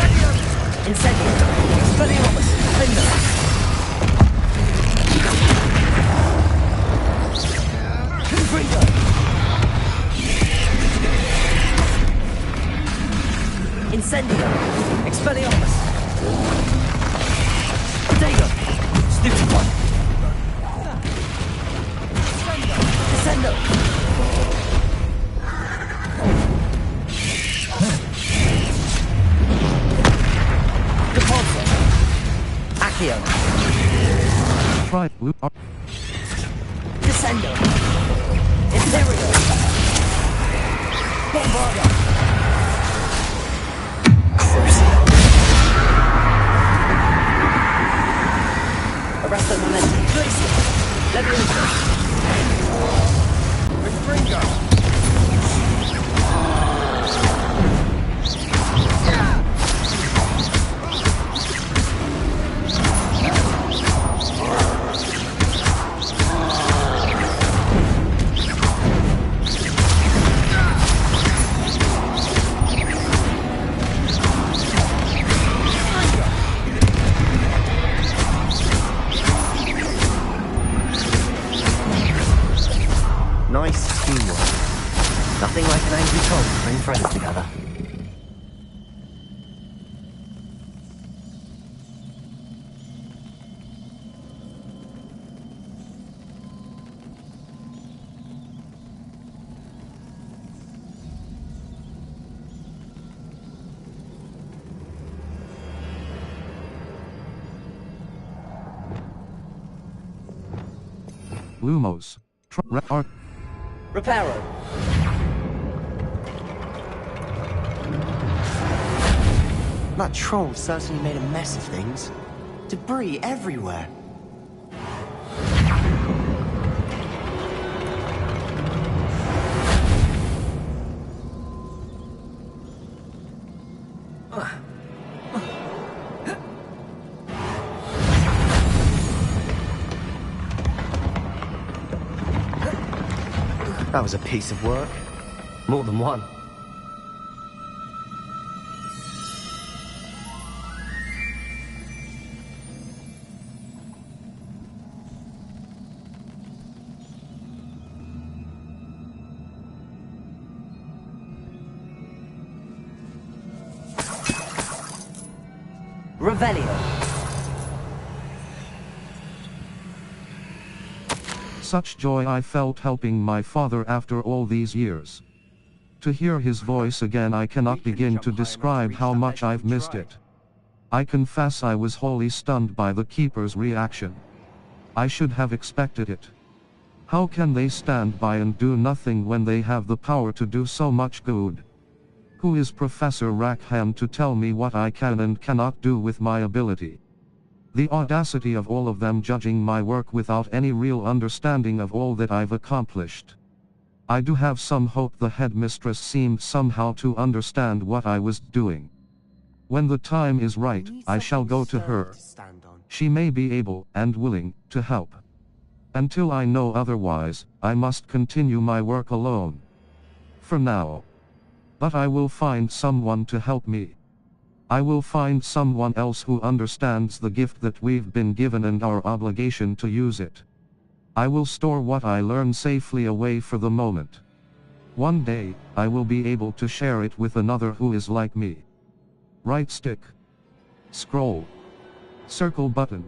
Incendio! Expelliarmus! Fender! Confringo! Incendio! Expelliarmus! Protego! Stupid one! Descendo! Repulsor! Accio!
Try loop up.
Descendo! Imperio! Bombardo! Arresto momentum. Glacier. Leviosa. Respringo.
Nice teamwork.
Nothing like an angry troll to bring friends together.
Lumos.
Reparo.
That troll certainly made a mess of things. Debris everywhere. That was a piece of work.
More than one. Revelio.
Such joy I felt helping my father after all these years. To hear his voice again, I cannot begin to describe how much I've missed it. I confess I was wholly stunned by the Keeper's reaction. I should have expected it. How can they stand by and do nothing when they have the power to do so much good? Who is Professor Rackham to tell me what I can and cannot do with my ability? The audacity of all of them judging my work without any real understanding of all that I've accomplished. I do have some hope the headmistress seemed somehow to understand what I was doing. When the time is right, I shall go to her. She may be able and willing to help. Until I know otherwise, I must continue my work alone. For now. But I will find someone to help me. I will find someone else who understands the gift that we've been given and our obligation to use it. I will store what I learn safely away for the moment. One day, I will be able to share it with another who is like me. Right stick. Scroll. Circle button.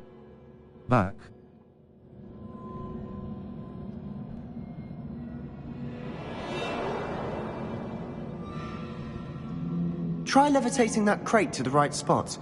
Back.
Try levitating that crate to the right spot.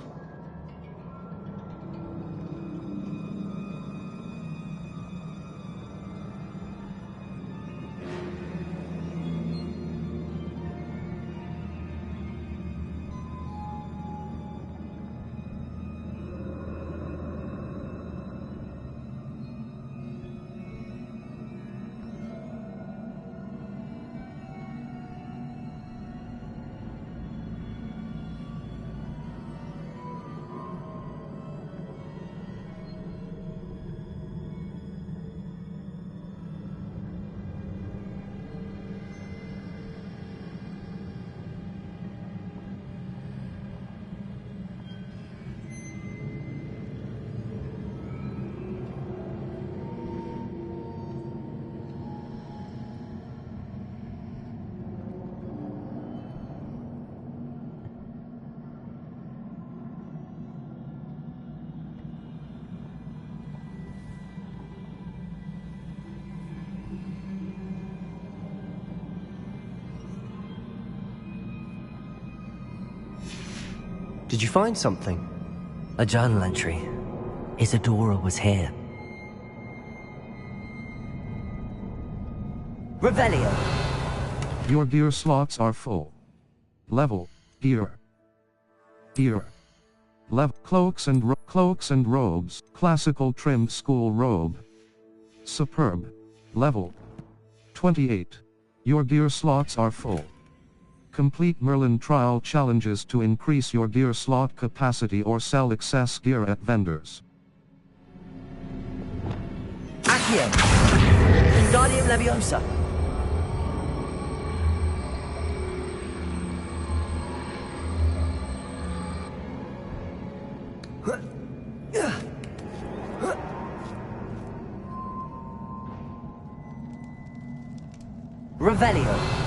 Did you find something?
A journal entry. Isadora was here. Revelio.
Your gear slots are full. Level, gear. Gear. Level, cloaks and robes, classical trimmed school robe. Superb. Level 28. Your gear slots are full. Complete Merlin trial challenges to increase your gear slot capacity or sell excess gear at vendors.
Accio. Wingardium Leviosa. Revelio.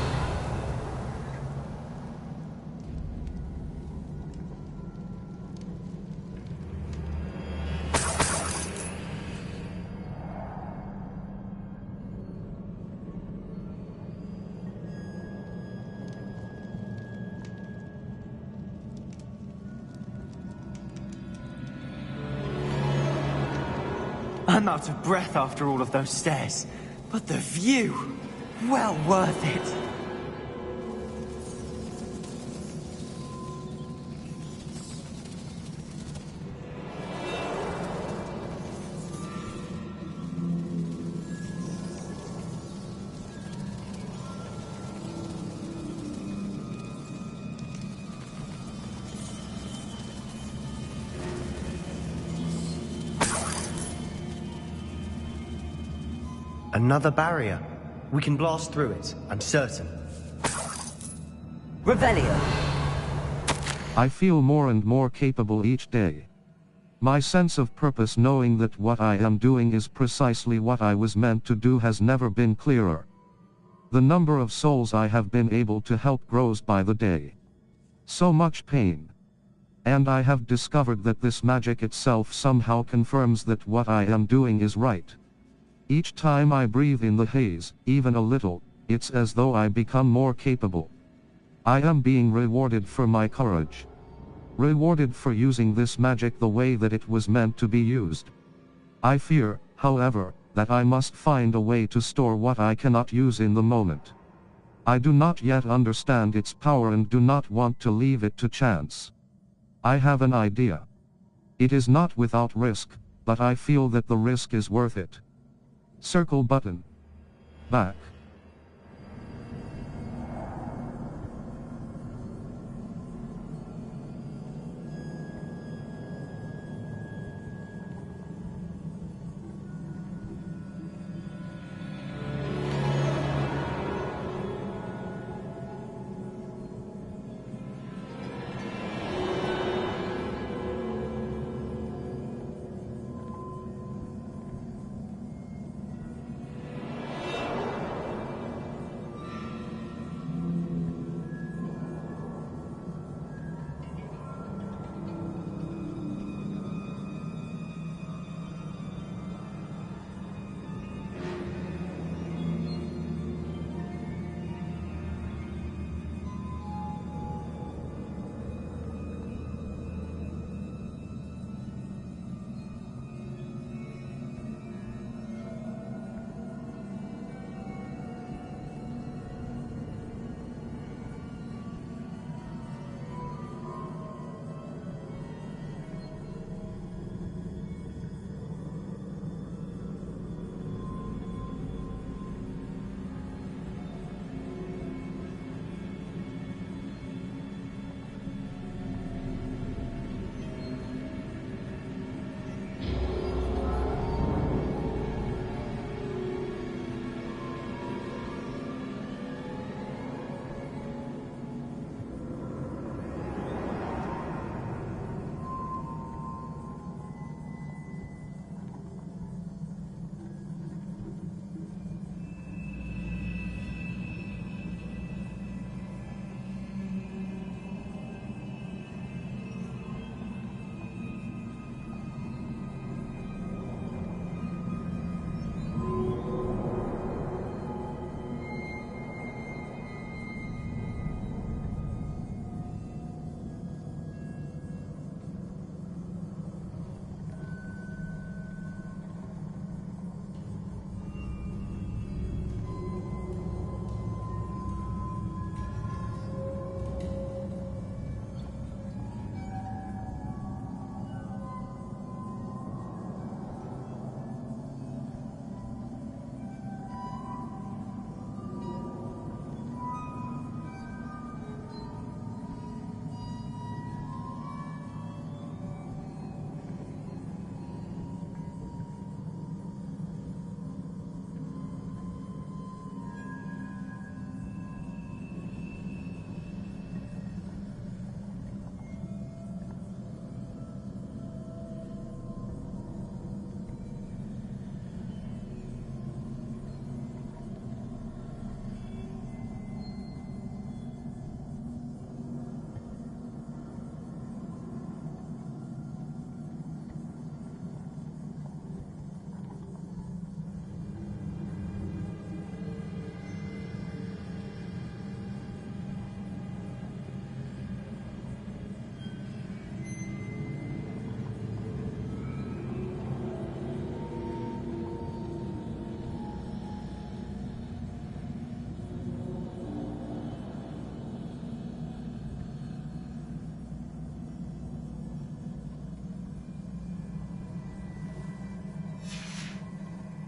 I'm out of breath after all of those stairs, but the view, well worth it.
Another barrier. We can blast through it, I'm certain.
Revelio.
I feel more and more capable each day. My sense of purpose, knowing that what I am doing is precisely what I was meant to do, has never been clearer. The number of souls I have been able to help grows by the day. So much pain. And I have discovered that this magic itself somehow confirms that what I am doing is right. Each time I breathe in the haze, even a little, it's as though I become more capable. I am being rewarded for my courage. Rewarded for using this magic the way that it was meant to be used. I fear, however, that I must find a way to store what I cannot use in the moment. I do not yet understand its power and do not want to leave it to chance. I have an idea. It is not without risk, but I feel that the risk is worth it. Circle button. Back.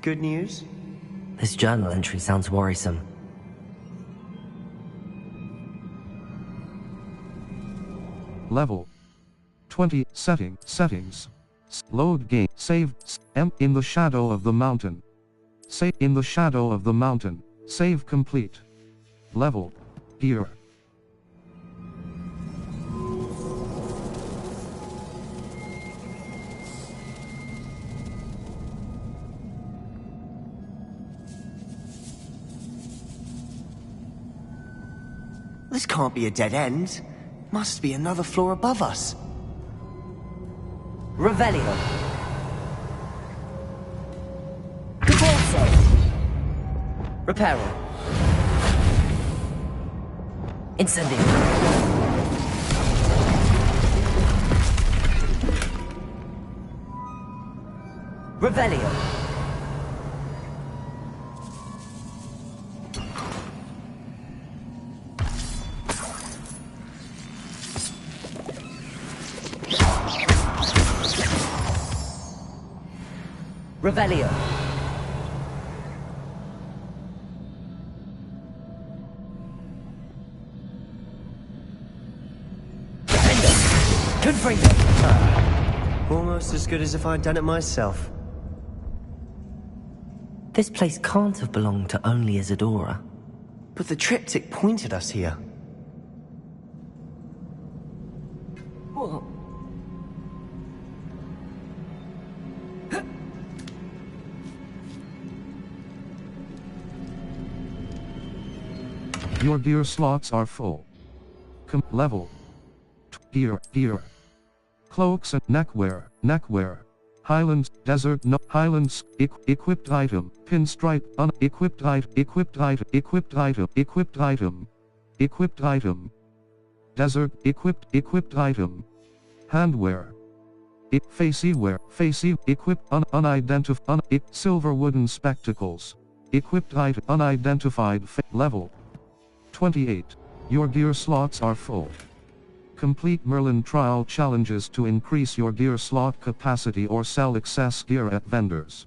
Good news?
This journal entry sounds worrisome.
Level 20. Settings. Load game. Save. In the shadow of the mountain. Save in the shadow of the mountain. Save complete. Level. Gear.
This can't be a dead end. Must be another floor above us.
Revelio. Repulso. Reparo. Incendio. Revelio. Revelio. Defendo. Confringo.
Almost as good as if I'd done it myself.
This place can't have belonged to only Isadora.
But the triptych pointed us here.
What?
Your gear slots are full. Level. Gear. Cloaks and neckwear. Highlands, desert, no, Highlands, equipped item, pinstripe, unequipped item, equipped item, desert, equipped item, handwear, facey, equipped, unidentified, silver wooden spectacles, equipped item, unidentified, level. 28. Your gear slots are full. Complete Merlin trial challenges to increase your gear slot capacity or sell excess gear at vendors.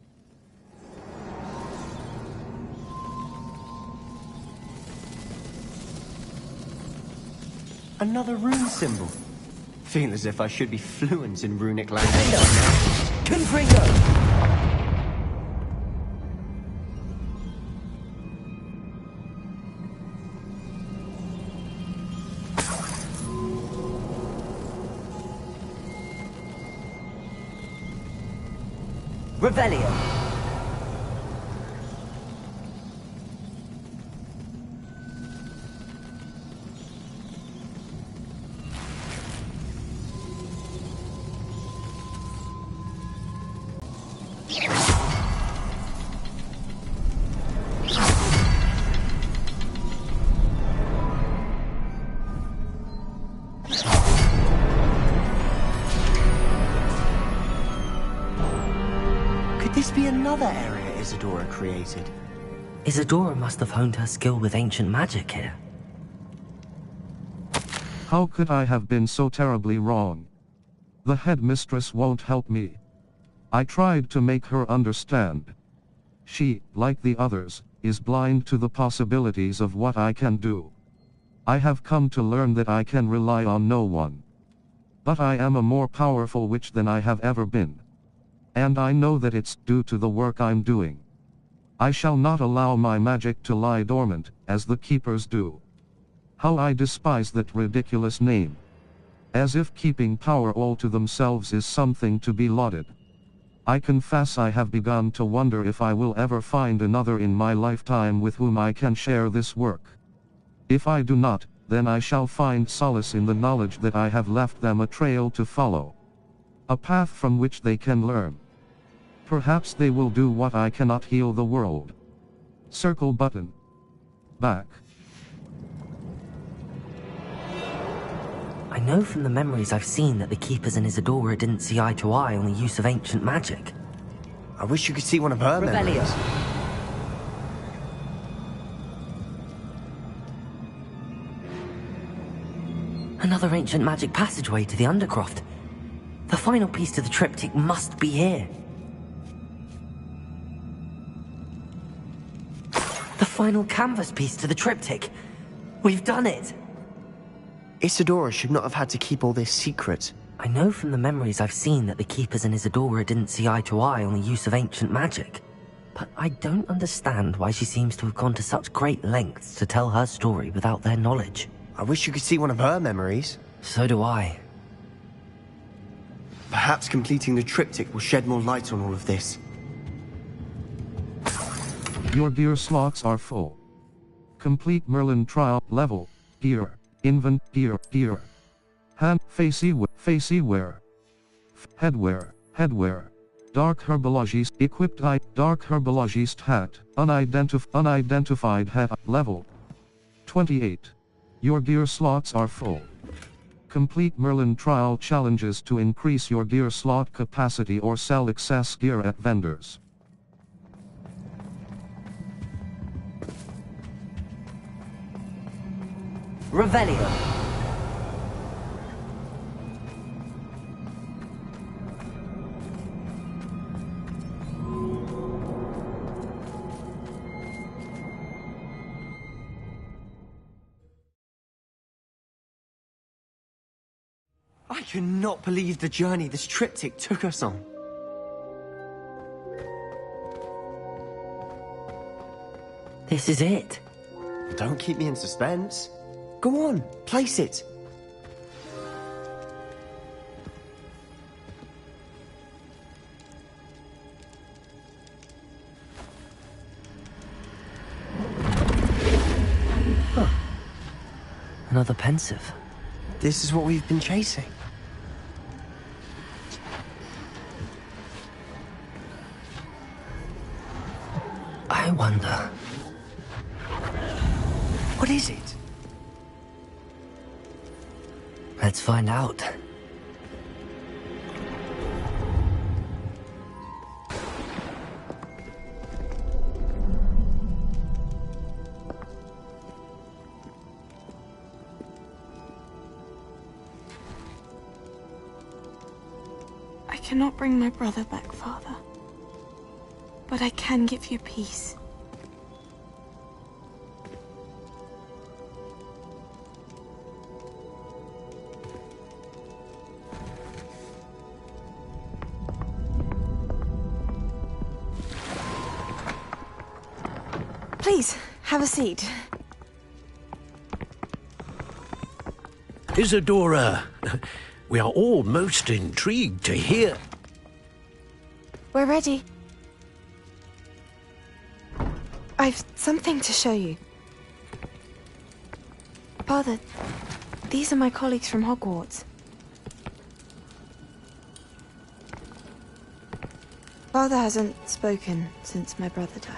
Another rune symbol. Feel as if I should be fluent in runic language.
Confringo. Revelio.
This be another area Isadora created.
Isadora must have honed her skill with ancient magic here.
How could I have been so terribly wrong? The headmistress won't help me. I tried to make her understand. She, like the others, is blind to the possibilities of what I can do. I have come to learn that I can rely on no one. But I am a more powerful witch than I have ever been. And I know that it's due to the work I'm doing. I shall not allow my magic to lie dormant, as the keepers do. How I despise that ridiculous name. As if keeping power all to themselves is something to be lauded. I confess I have begun to wonder if I will ever find another in my lifetime with whom I can share this work. If I do not, then I shall find solace in the knowledge that I have left them a trail to follow. A path from which they can learn. Perhaps they will do what I cannot: heal the world. Circle button. Back.
I know from the memories I've seen that the Keepers and Isadora didn't see eye to eye on the use of ancient magic.
I wish you could see one of her
Revelio.
memories.
Another ancient magic passageway to the Undercroft. The final piece to the triptych must be here. final canvas piece to the triptych. We've done it!
Isadora should not have had to keep all this secret.
I know from the memories I've seen that the Keepers and Isadora didn't see eye to eye on the use of ancient magic. But I don't understand why she seems to have gone to such great lengths to tell her story without their knowledge.
I wish you could see one of her memories.
So do I.
Perhaps completing the triptych will shed more light on all of this.
Your gear slots are full. Complete Merlin trial level. Gear. Invent gear. Hand facey wear. Headwear. Dark herbologist equipped dark herbologist hat. Unidentified hat level 28. Your gear slots are full. Complete Merlin trial challenges to increase your gear slot capacity or sell excess gear at vendors.
Revelio.
I cannot believe the journey this triptych took us on.
This is it.
Don't keep me in suspense. Go on, place it.
Huh. Another pensive.
This is what we've been chasing.
I wonder...
What is it?
Let's find out.
I cannot bring my brother back, Father. But I can give you peace. Please, have a seat.
Isadora, we are all most intrigued to hear.
We're ready. I've something to show you. Father, these are my colleagues from Hogwarts. Father hasn't spoken since my brother died.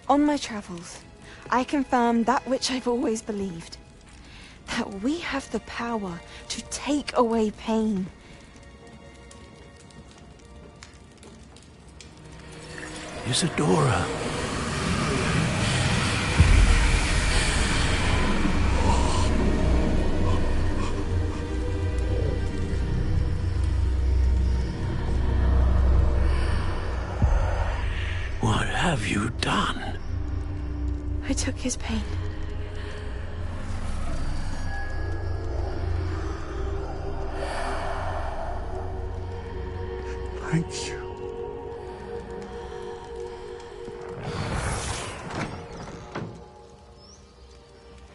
On my travels, I confirmed that which I've always believed. That we have the power to take away pain.
Isadora. What have you done?
I took his pain.
Thank you.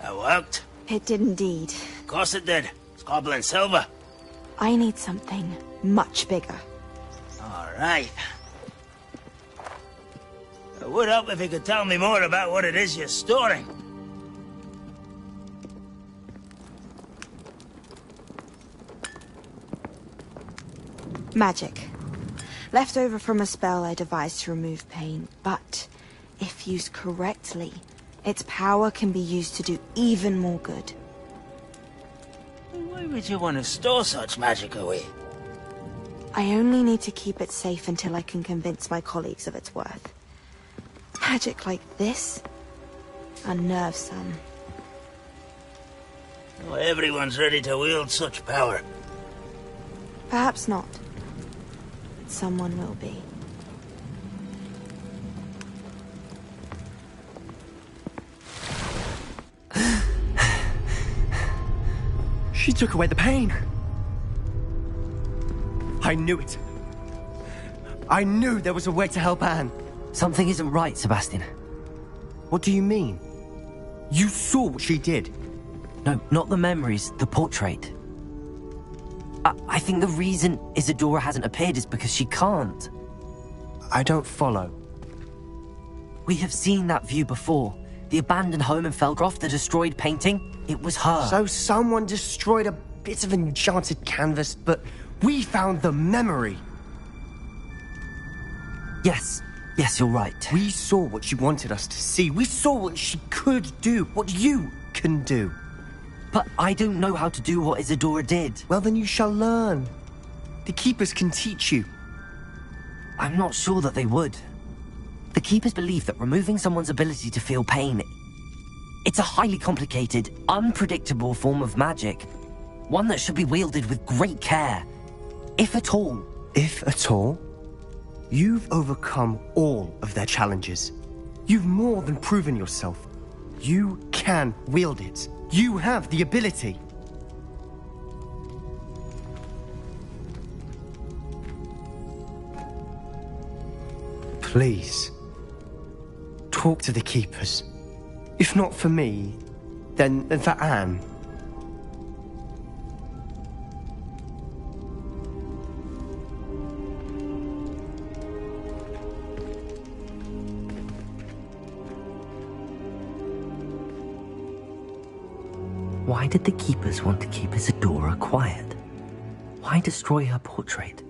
That worked?
It did indeed.
Of course it did. It's goblin silver.
I need something much bigger.
All right. It would help if you could tell me more about what it is you're storing.
Magic. Left over from a spell I devised to remove pain, but if used correctly, its power can be used to do even more good.
Why would you want to store such magic away?
I only need to keep it safe until I can convince my colleagues of its worth. Magic like this unnerves some.
Not everyone's ready to wield such power.
Perhaps not. Someone will be.
She took away the pain. I knew it. I knew there was a way to help Anne.
Something isn't right, Sebastian.
What do you mean? You saw what she did.
No, not the memories, the portrait. I think the reason Isadora hasn't appeared is because she can't.
I don't follow.
We have seen that view before. The abandoned home in Felgroth, the destroyed painting, it was her.
So someone destroyed a bit of enchanted canvas, but we found the memory.
Yes, you're right.
We saw what she wanted us to see. We saw what she could do, what you can do.
But I don't know how to do what Isadora did.
Well, then you shall learn. The Keepers can teach you.
I'm not sure that they would. The Keepers believe that removing someone's ability to feel pain, it's a highly complicated, unpredictable form of magic. One that should be wielded with great care. If at all.
If at all? You've overcome all of their challenges. You've more than proven yourself. You can wield it. You have the ability. Please, talk to the Keepers. If not for me, then for Anne.
Why did the Keepers want to keep Isadora quiet? Why destroy her portrait?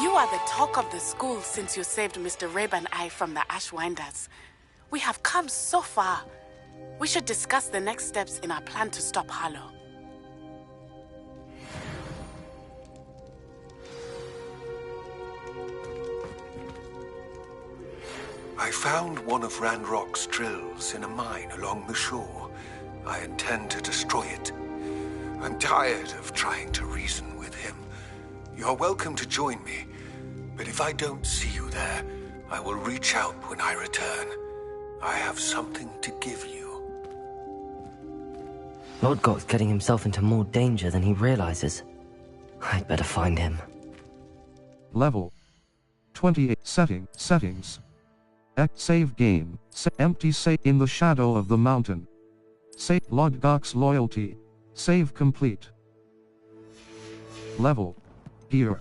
You are the talk of the school since you saved Mr. Rabe and I from the Ashwinders. We have come so far. We should discuss the next steps in our plan to stop Harlow.
I found one of Ranrock's drills in a mine along the shore. I intend to destroy it. I'm tired of trying to reason with him. You're welcome to join me, but if I don't see you there, I will reach out when I return. I have something to give you.
Lodgok's getting himself into more danger than he realizes. I'd better find him.
Level 28. Settings. Save game. Empty save in the shadow of the mountain. Save Lodgok's loyalty. Save complete. Level. Gear.